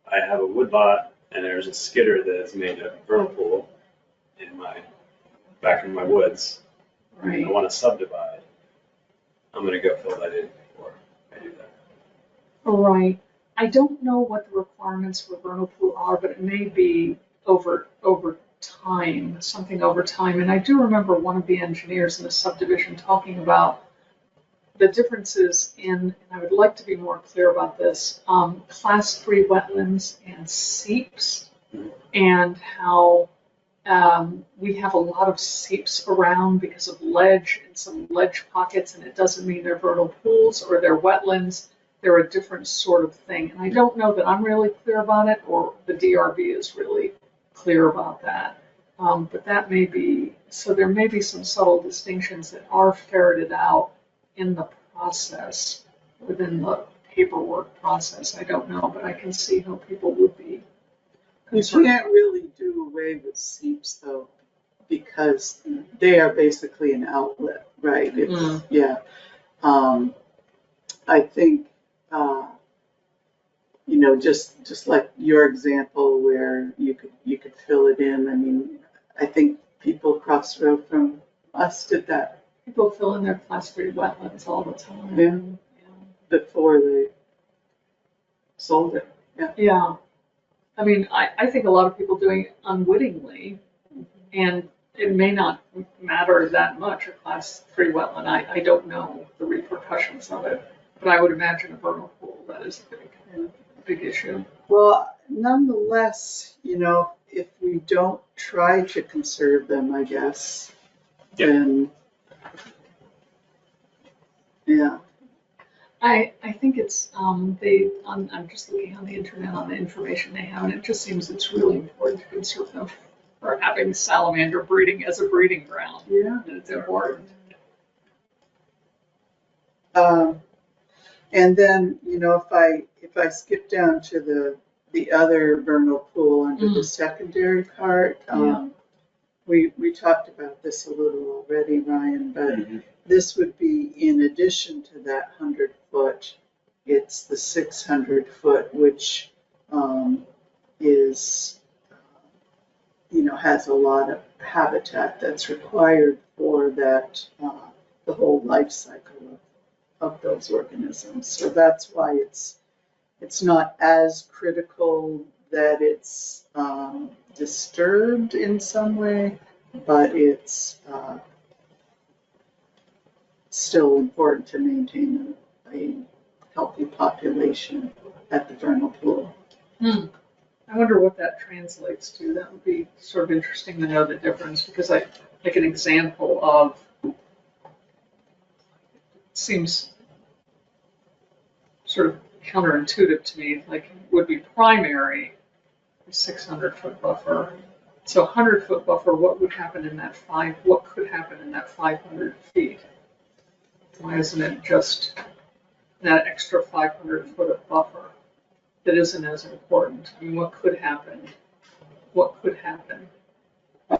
I have a woodlot and there's a skidder that has made a vernal pool back in my woods. Right. I want to subdivide. I'm going to go fill that in before I do that. Right. I don't know what the requirements for vernal pool are, but it may be over time, something over time. And I do remember one of the engineers in the subdivision talking about the differences and I would like to be more clear about this, class 3 wetlands and seeps, and how we have a lot of seeps around because of ledge and some ledge pockets, and it doesn't mean they're vernal pools or they're wetlands. They're a different sort of thing. And I don't know that I'm really clear about it or the DRB is really clear about that. But that may be, so there may be some subtle distinctions that are ferreted out in the process, within the paperwork process. I don't know, but I can see how people would be you concerned. can't really do away with seeps though, because they are basically an outlet, right? It's, yeah. I think, you know, just like your example where you could fill it in. I mean, I think people across the road from us did that. People fill in their class 3 wetlands all the time. Yeah. Before they sold it. Yeah. I mean, I think a lot of people doing it unwittingly, and it may not matter that much, a class 3 wetland. I don't know the repercussions of it, but I would imagine a vernal pool, that is a big issue. Well, nonetheless, you know, if we don't try to conserve them, I guess, then, yeah. I think it's, I'm just looking on the internet on the information they have, and it just seems it's really important to conserve them for having salamander breeding as a breeding ground. Yeah. And it's important. And then, you know, if I skip down to the other vernal pool under the secondary part, we talked about this a little already, Ryan, but this would be in addition to that 100-foot. It's the 600-foot, which is, you know, has a lot of habitat that's required for that, the whole life cycle of those organisms. So that's why it's not as critical that it's disturbed in some way, but it's still important to maintain a healthy population at the vernal pool. I wonder what that translates to. That would be sort of interesting to know the difference, because like an example of, seems sort of counterintuitive to me, like would be primary, 600-foot buffer. So 100-foot buffer, what would happen in that what could happen in that 500 feet? Why isn't it just that extra 500-foot of buffer that isn't as important? I mean, what could happen? What could happen?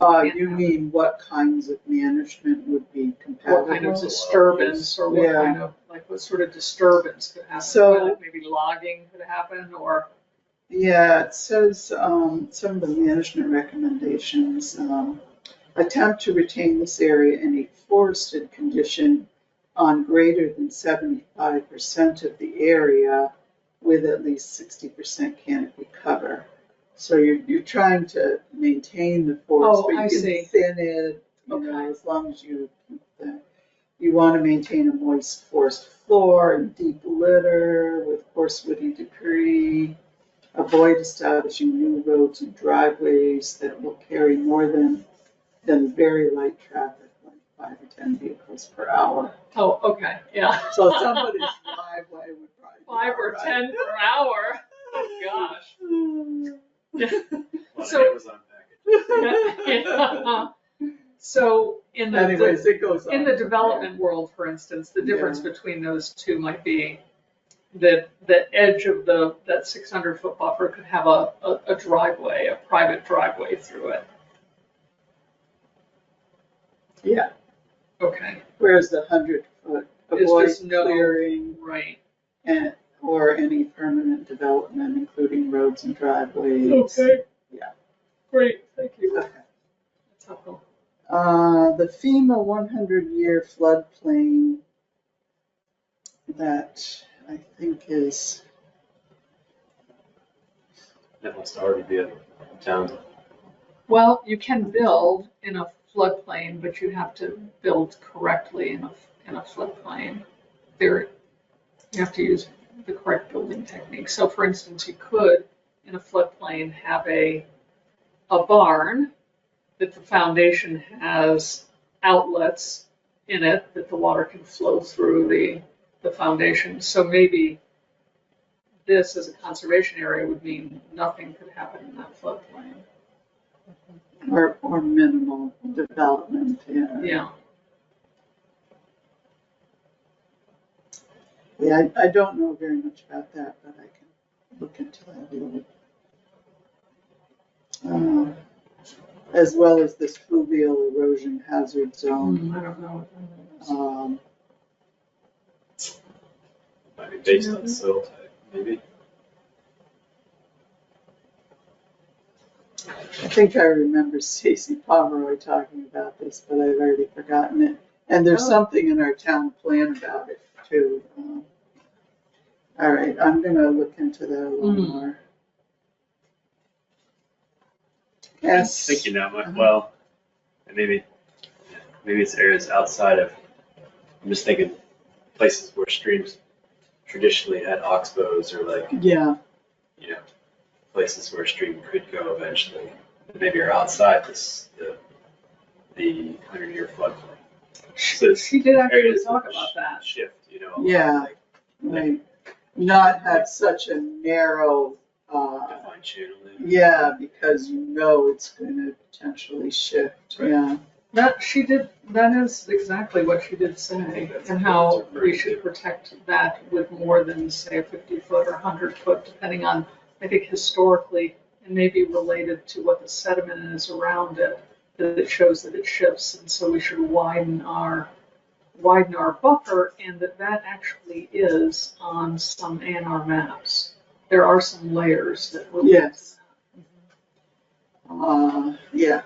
You mean what kinds of management would be compatible? What kind of disturbance, or what kind of, like, what sort of disturbance could happen? So, like maybe logging could happen, or? Yeah, it says some of the management recommendations attempt to retain this area in a forested condition on greater than 75% of the area with at least 60% canopy cover. So you're trying to maintain the forest, but you can thin it, you know, as long as you want to maintain a moist forest floor and deep litter with coarse woody debris. Avoid establishing new roads and driveways that will carry more than very light traffic, like 5 or 10 vehicles per hour. Oh, okay, yeah. So somebody's driveway would probably be 5 or 10 per hour. Oh gosh. So Amazon yeah. So in the Anyways, it goes in on. the development world, for instance, the difference between those two might be that the edge of that 600-foot buffer could have a driveway, a private driveway through it. Yeah. Okay. Whereas the 100-foot avoid clearing, right, or any permanent development, including roads and driveways. Okay. Yeah. Great. Thank you. Okay. That's helpful. The FEMA 100-year floodplain, that I think is. That must already be a town. Well, you can build in a floodplain, but you have to build correctly in a floodplain. You have to use the correct building technique. So, for instance, you could, in a floodplain, have a barn that the foundation has outlets in it that the water can flow through the foundation. So maybe this, as a conservation area, would mean nothing could happen in that floodplain. Or minimal development, Yeah. Yeah, I don't know very much about that, but I can look into that a little. As well as this fluvial erosion hazard zone. I don't know. Might be based on soil type, maybe. I think I remember Stacy Pomeroy talking about this, but I've already forgotten it. And there's Oh. something in our town plan about it too. All right, I'm gonna look into that a little more. I'm Yes. thinking that might, well, and maybe it's areas outside of, I'm just thinking places where streams traditionally had oxbows or like, Yeah, you know, places where a stream could go eventually. That maybe are outside the 100-year floodplain. She did actually Areas talk that about that. shift, you know. a lot, Yeah. like right. Not have such a narrow, defined channel. yeah, because you know it's gonna potentially shift, Right. yeah. That is exactly what she did say, and how we should protect that with more than, say, a 50-foot or 100-foot, depending on, I think, historically, and maybe related to what the sediment is around it, that it shows that it shifts, and so we should widen our buffer, and that actually is on some A&R maps. There are some layers that relate to Yes. that. Yeah.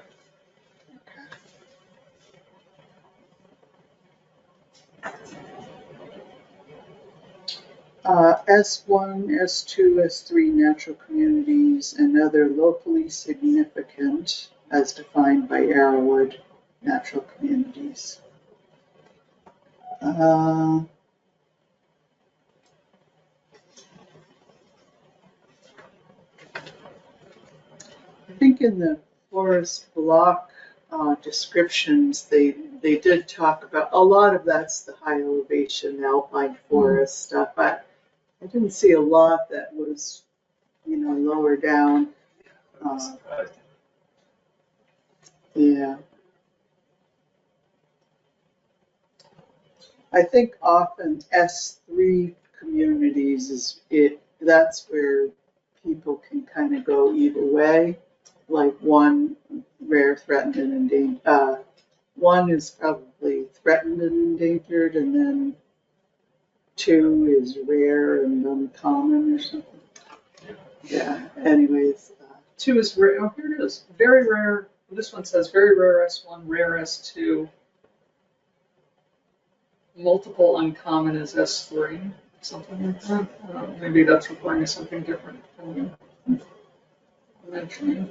S1, S2, S3 natural communities and other locally significant as defined by Arrowwood natural communities. I think in the forest block descriptions, they did talk about, a lot of that's the high elevation alpine forest stuff. I didn't see a lot that was, lower down. I'm surprised. Yeah. I think often S3 communities that's where people can kind of go either way. Like one, rare, threatened, and endangered. One is probably threatened and endangered, and then two is rare and uncommon or something. Yeah, anyways. 2 is rare. Oh, here it is. Very rare. This one says very rare S1, rare S2. Multiple uncommon is S3. Something like that. Maybe that's referring to something different from you mentioning.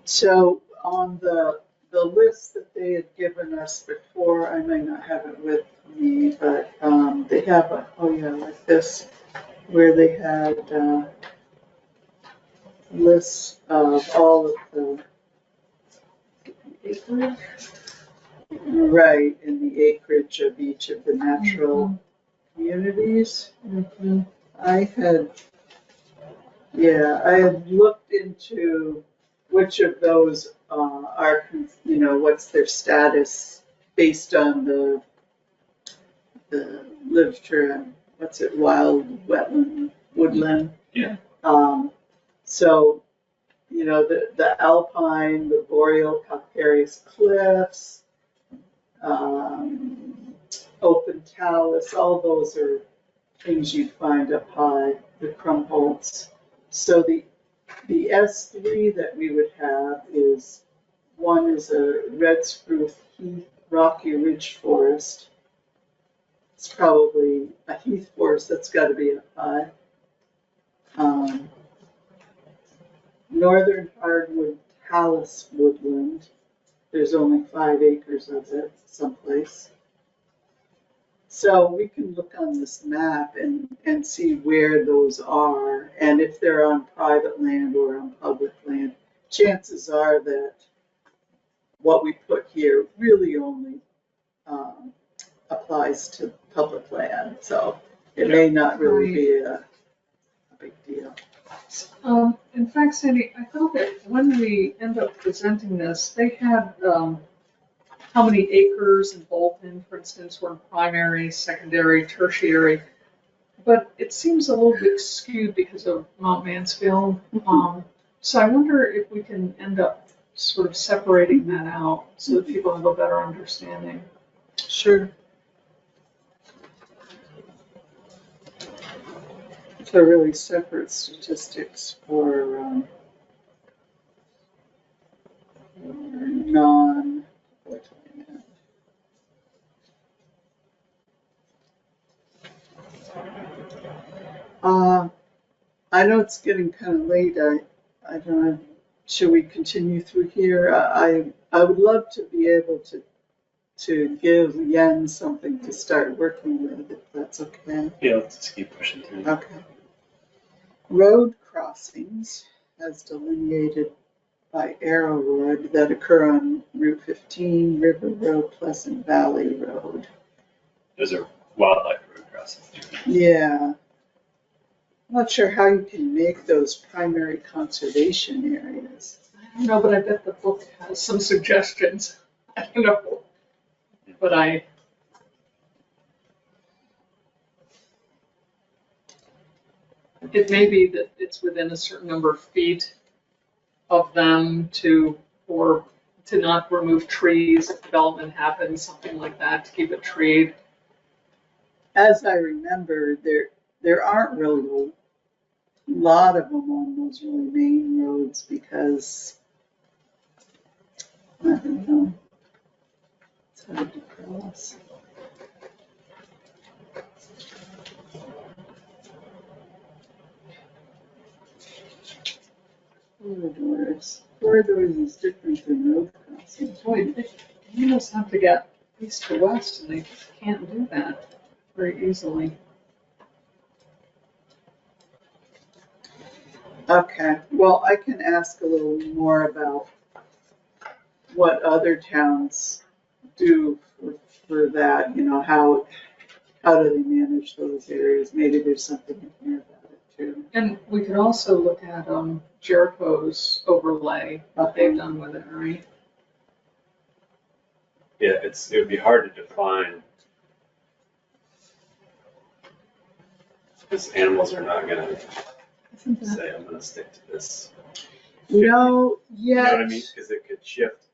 So on the list that they had given us before, I may not have it with me, but they have like this, where they had lists of all of the Acreage? right in the acreage of each of the natural communities. Mm-hmm. I had looked into which of those are, what's their status based on the literature, what's it, wild, wetland, woodland. Yeah. So, the alpine, the boreal calcareous cliffs, open talus, all those are things you'd find up high, the crumholds. So the S3 that we would have is, one is a red spruce heath rocky ridge forest. It's probably a heath forest that's got to be up high. Northern hardwood talus woodland. There's only 5 acres of it someplace. So we can look on this map and see where those are, and if they're on private land or on public land. Chances are that what we put here really only applies to public land, so it may not really be a big deal. In fact, Sandy, I thought that when we end up presenting this, they had how many acres in Bolton, for instance, were in primary, secondary, tertiary. But it seems a little bit skewed because of Mount Mansfield. So I wonder if we can end up sort of separating that out so that people have a better understanding. Sure. So really separate statistics for non. I know it's getting kind of late. I don't know. Should we continue through here? I would love to be able to give Yen something to start working with, if that's okay. Yeah, let's just keep pushing through. Okay. Road crossings, as delineated by Arrowwood, that occur on Route 15, River Road, Pleasant Valley Road. Those are wildlife road crossings. Yeah. I'm not sure how you can make those primary conservation areas. I don't know, but I bet the book has some suggestions. I don't know. But it may be that it's within a certain number of feet of them or to not remove trees if development happens, something like that, to keep it treed. As I remember, there aren't really a lot of them on those really main roads because, I don't know, it's hard to cross. Corridors is different than road crossings. Boy, they almost have to get east to west, and they just can't do that very easily. Okay, well, I can ask a little more about what other towns do for that, how do they manage those areas? Maybe there's something in here about it too. And we could also look at Jericho's overlay, what they've done with it, right? Yeah, it would be hard to define because animals are not going to say, I'm going to stick to this. No, You know yet. what I mean? Because it could shift.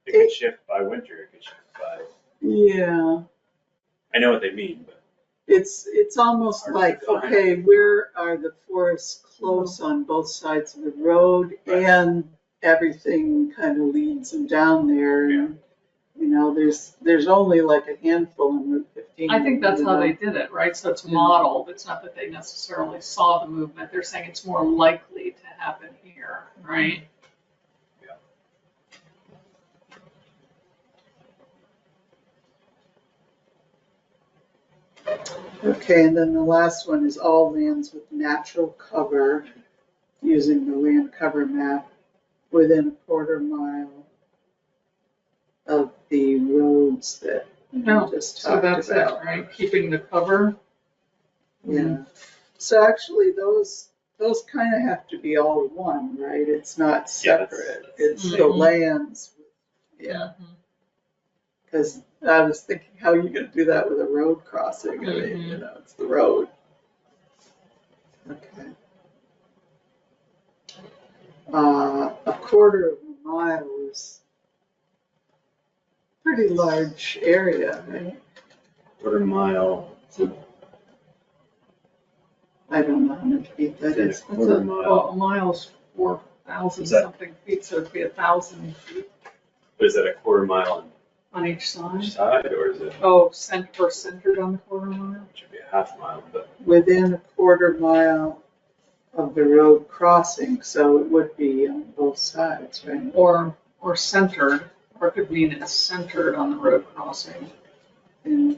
It could shift by winter. It could shift by. Yeah. I know what they mean, but It's almost Hard to like, define. okay, where are the forests close on both sides of the road, Right. and everything kind of leads them down there. And, there's only like a handful in Route 15. I think that's how they know. did it, right? So it's Yeah. modeled. It's not that they necessarily saw the movement. They're saying it's more likely to happen here, right? Okay, and then the last one is all lands with natural cover, using the land cover map within a quarter mile of the roads that we No, just so talked that's about. it, right? Keeping the cover. Yeah. So actually, those kind of have to be all one, right? It's not separate. It's the Mhm. lands. Yeah. Because I was thinking, how are you going to do that with a road crossing? I mean, it's the road. Okay. A quarter of a mile is a pretty large area, right? quarter mile. I don't know how many feet that Within a is. quarter Well, mile. a mile's 4,000 Is that- something feet, so it'd be 1,000 feet But is that a quarter mile on each on side. each side, or is it? Oh, centered on the quarter mile? It should be a half mile, but Within a quarter mile of the road crossing, so it would be on both sides, right? Or centered, or it could mean it's centered on the road crossing. And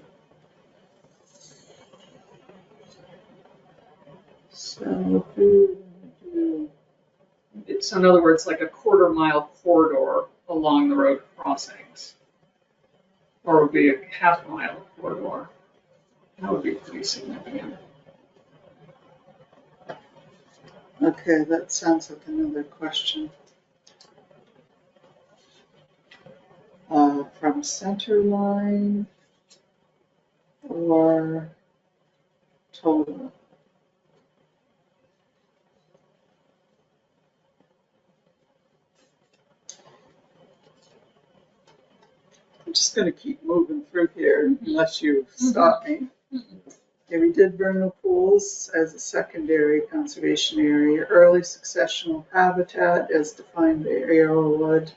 so, So in other words, like a quarter mile corridor along the road crossings. Or it would be a half mile corridor. That would be pretty significant. okay, that sounds like another question. From center line or total? I'm just just gonna keep moving through here Mhm. unless you stop me. Okay, we did vernal pools as a secondary conservation area, early successional habitat as defined by Arrowwood.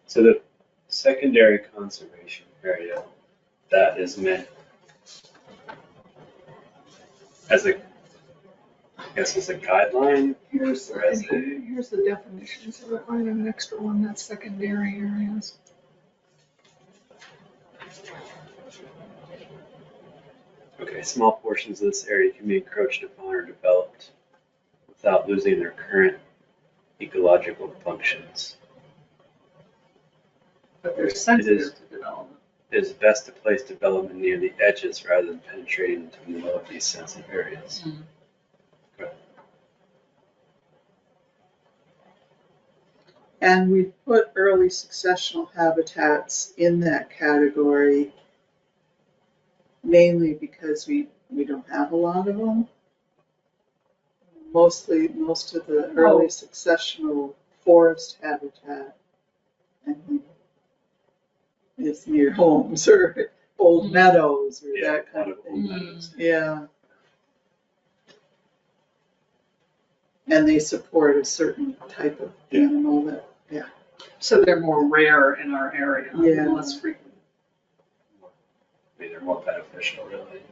So the secondary conservation area, that is meant as a, I guess as a guideline, Here's, or as a, here's the definition, so I have an extra one, that's secondary areas. okay, small portions of this area can be encroached upon or developed without losing their current ecological functions. But they're sensitive to development. It is best to place development near the edges rather than penetrating into the middle of these sensitive areas. And we put early successional habitats in that category mainly because we don't have a lot of them. Most of the early successional forest habitat, I think, is near homes or old meadows or Yeah, that kind a of lot of old thing. meadows. Yeah. And they support a certain type of animal that, So they're more rare in our area, Yeah. less frequent. I mean, they're more beneficial really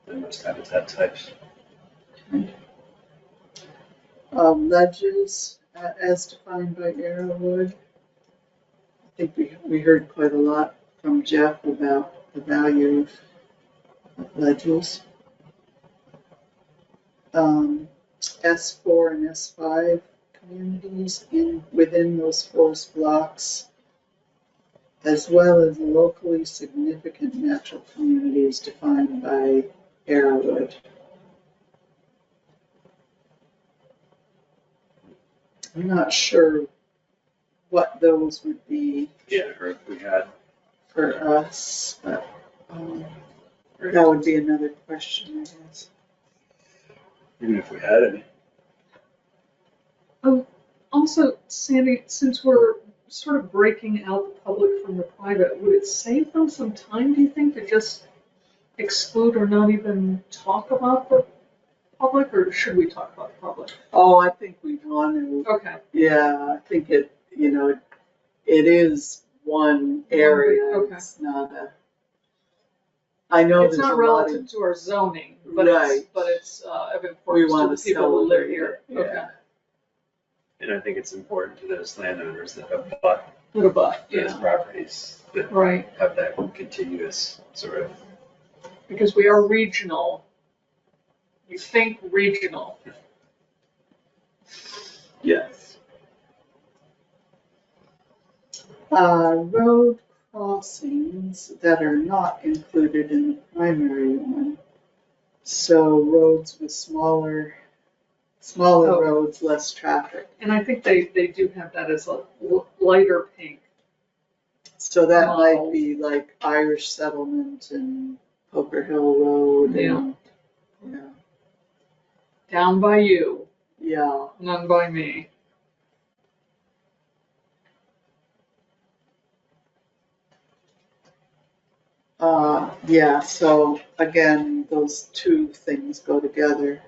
than most habitat types. ledges as defined by Arrowwood. I think we heard quite a lot from Jeff about the value of ledges. S4 and S5 communities within those forest blocks, as well as locally significant natural communities defined by Arrowwood. I'm not sure what those would be Yeah, or if we had, for us, but that would be another question, I guess. even if we had any. Also, Sandy, since we're sort of breaking out the public from the private, would it save them some time, do you think, to just exclude or not even talk about the public, or should we talk about the public? Oh, I think we want to. Okay. Yeah, I think it is one area. Okay. It's not a. I know It's there's not a lot relative of. to our zoning, but Right. it's of We importance to want the to people who live celebrate here. it. Okay. Yeah. And I think it's important to those landowners that have bought Little but, those yeah, properties that right, have that continuous sort of, because we are regional. You think regional. Yes. Road crossings that are not included in the primary one. So roads with smaller Oh. roads, less traffic. And I think they do have that as a lighter pink. So that Model. might be like Irish Settlement and Poker Hill Road. And, yeah. Down by you, Yeah. none by me. Yeah, so again, those two things go together.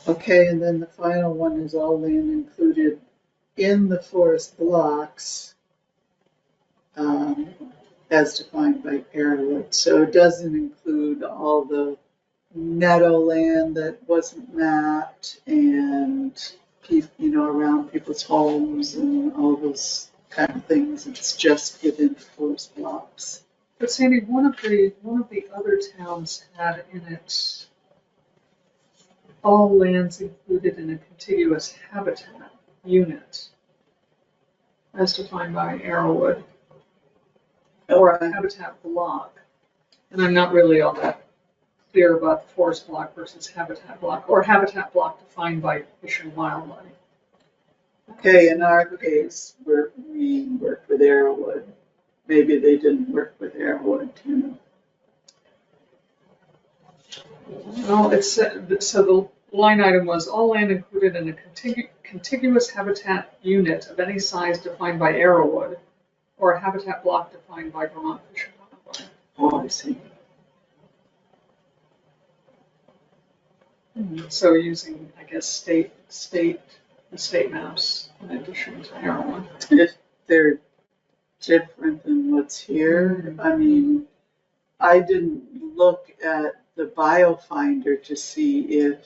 Okay, and then the final one is all land included in the forest blocks, as defined by Arrowwood. So it doesn't include all the meadowland that wasn't mapped and around people's homes and all those kind of things. It's just within the forest blocks. But Sandy, one of the other towns had in it all lands included in a contiguous habitat unit, as defined by Arrowwood, or a habitat block. And I'm not really all that clear about the forest block versus habitat block, or habitat block defined by Fish and Wildlife. Okay, in our case, we worked with Arrowwood. Maybe they didn't work with Arrowwood, Well, it's, so the line item was all land included in a contiguous habitat unit of any size defined by Arrowwood, or a habitat block defined by Vermont Fish and Wildlife. Oh, I see. So using, I guess, state maps in addition to Arrowwood. If they're different than what's here, I mean, I didn't look at the BioFinder to see if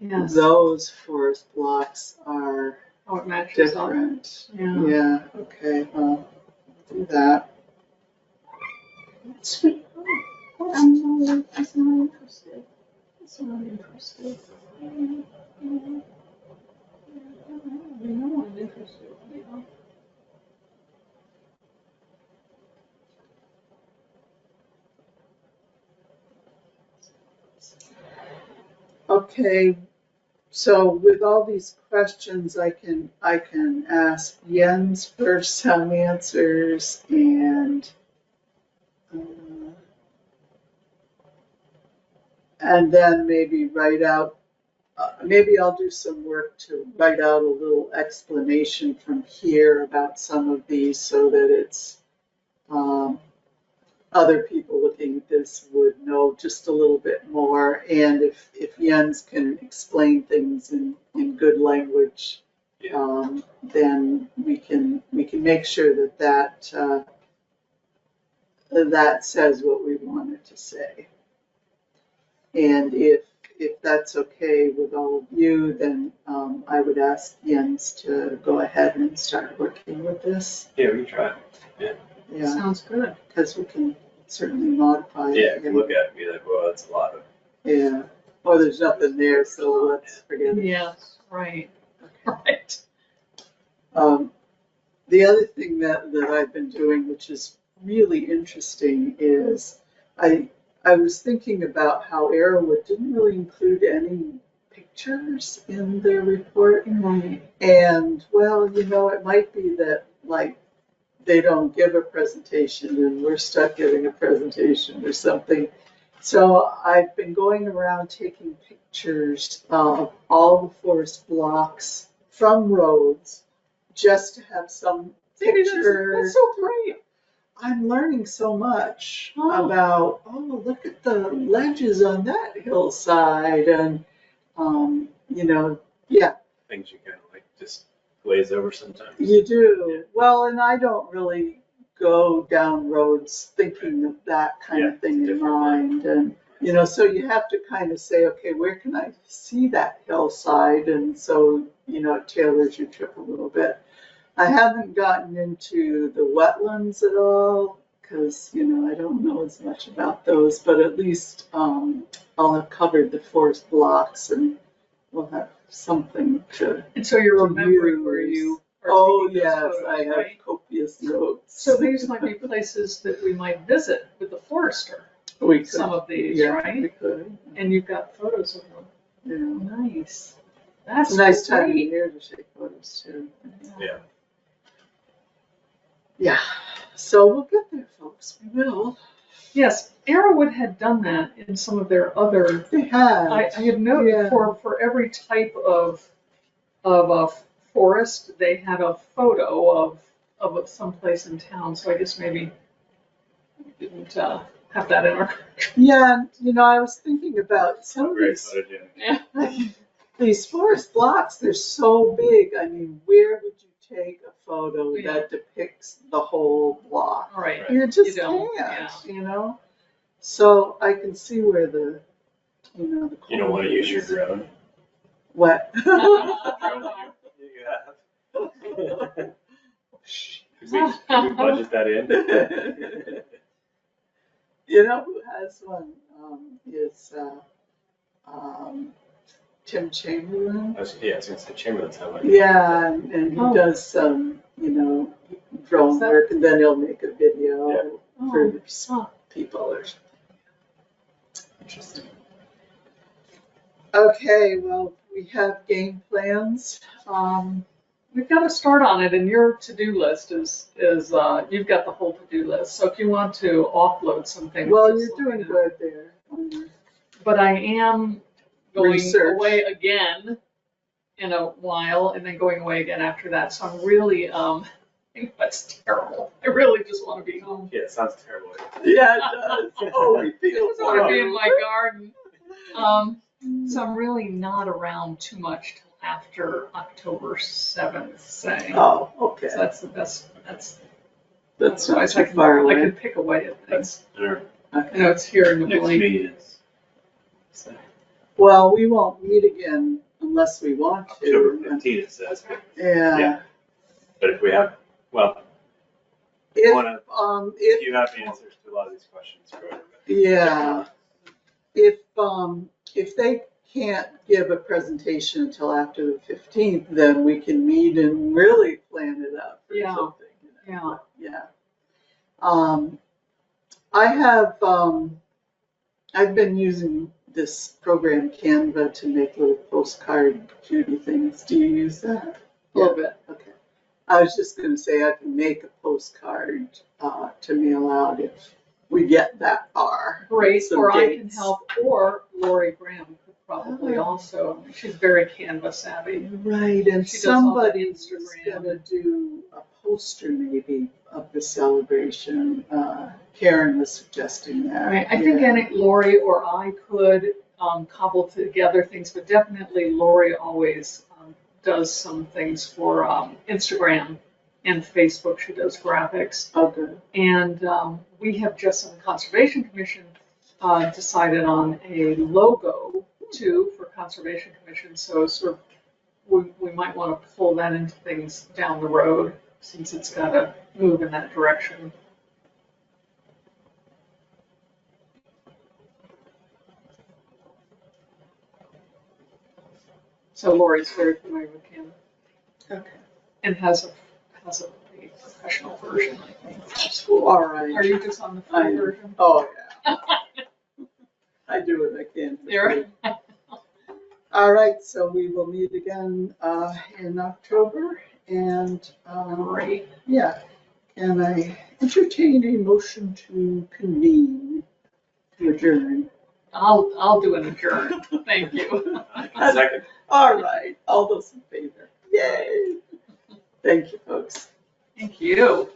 Yes. those forest blocks are Oh, it matches up. different. Yeah. Yeah, okay, well, do that. Sweet. I'm not interested. It's not interested. No, I'm interested. Okay, so with all these questions, I can ask Jens for some answers and then maybe write out, maybe I'll do some work to write out a little explanation from here about some of these so that it's, other people looking at this would know just a little bit more. And if Jens can explain things in good language, then we can make sure that says what we want it to say. And if that's okay with all of you, then I would ask Jens to go ahead and start working with this. Yeah, we can try. Yeah, Sounds good. because we can certainly modify it. Yeah, if you look at it and be like, well, that's a lot of. Yeah. Oh, there's nothing there, so let's forget it. Yes, right. Right. The other thing that I've been doing, which is really interesting, is I was thinking about how Arrowwood didn't really include any pictures in their report. Right. And well, it might be that like they don't give a presentation and we're stuck giving a presentation or something. So I've been going around taking pictures of all the forest blocks from roads just to have some pictures. That's so great. I'm learning so much about, look at the ledges on that hillside and, yeah. Things you kind of like just glaze over sometimes. You do. Well, and I don't really go down roads thinking of that kind of thing in mind. And, so you have to kind of say, okay, where can I see that hillside? And so, it tailors your trip a little bit. I haven't gotten into the wetlands at all because, I don't know as much about those, but at least I'll have covered the forest blocks and we'll have something to. And so you're remembering where you are taking those yes, photos, I have right? copious notes. So these might be places that we might visit with the forester. We could, Some of these, we right? could. And you've got photos of them. Yeah. Nice. That's It's a nice time of great. year to take photos too. Yeah. Yeah. So we'll get there, folks. We will. Yes, Arrowwood had done that in some of their other. They have. I had noted Yeah. for every type of a forest, they had a photo of some place in town. So I guess maybe we didn't have that in our. Yeah, I was thinking about some of Very these, photogenic. these forest blocks, they're so big. I mean, where would you take a photo Yeah. that depicts the whole block? All right. You just You don't, can't, So I can see where the, the You don't want to use your corner is. drone. What? Can we budget that in? You know who has one? Is Tim Chamberlain. I was gonna say Chamberlain's how much. Yeah, and he Oh. does some, drone work, and then he'll make a video Oh, for some people or something. Interesting. Okay, well, we have game plans. We've got to start on it, and your to-do list is you've got the whole to-do list. So if you want to offload some things, Well, just you're let me doing know. good there on your But I am going Research. away again in a while and then going away again after that. So I'm really, that's terrible. I really just want to be home. Yeah, it sounds terrible. Yeah, it does. Oh, we I feel just want to for be in you. my garden. So I'm really not around too much till after October 7th, say. Oh, okay. So that's the best, that's, That's not otherwise too I can, far I can away. pick away at things. Or I know it's here in the next blink. meeting is Well, we won't meet again unless we want to. October 15th, it says. Yeah. Yeah. But if we have, well, If, wanna- if if you have the answers to a lot of these questions, go ahead. Yeah, if they can't give a presentation until after the 15th, then we can meet and really plan it out for Yeah. something. You know, Yeah. but, yeah. I have, I've been using this program Canva to make little postcard cutie things. Do you use that? A little bit. Okay. I was just gonna say I can make a postcard to mail out if we get that far. Great, Some or I can dates. help, or Lori Graham could probably Oh. also, she's very Canva savvy. Right, and She does all that somebody's Instagram. gonna do a poster maybe of the celebration. Karen was suggesting that. I think yeah. any, Lori or I could cobble together things, but definitely Lori always does some things for Instagram and Facebook. She does graphics. Oh, good. And we have just on the Conservation Commission decided on a logo too for Conservation Commission. So sort of we might want to pull that into things down the road since it's got to move in that direction. So Lori's very familiar with Canva Okay. and has a professional version, I think, for school. All right. Are you just on the I- free version? Oh, yeah. I do what I can. for There. free. All right, so we will meet again in October and Great. yeah. Can I entertain a motion to convene, to adjourn? I'll do an adjourn. Thank you. Second. All right, all those in favor? Yay. Thank you, folks. Thank you.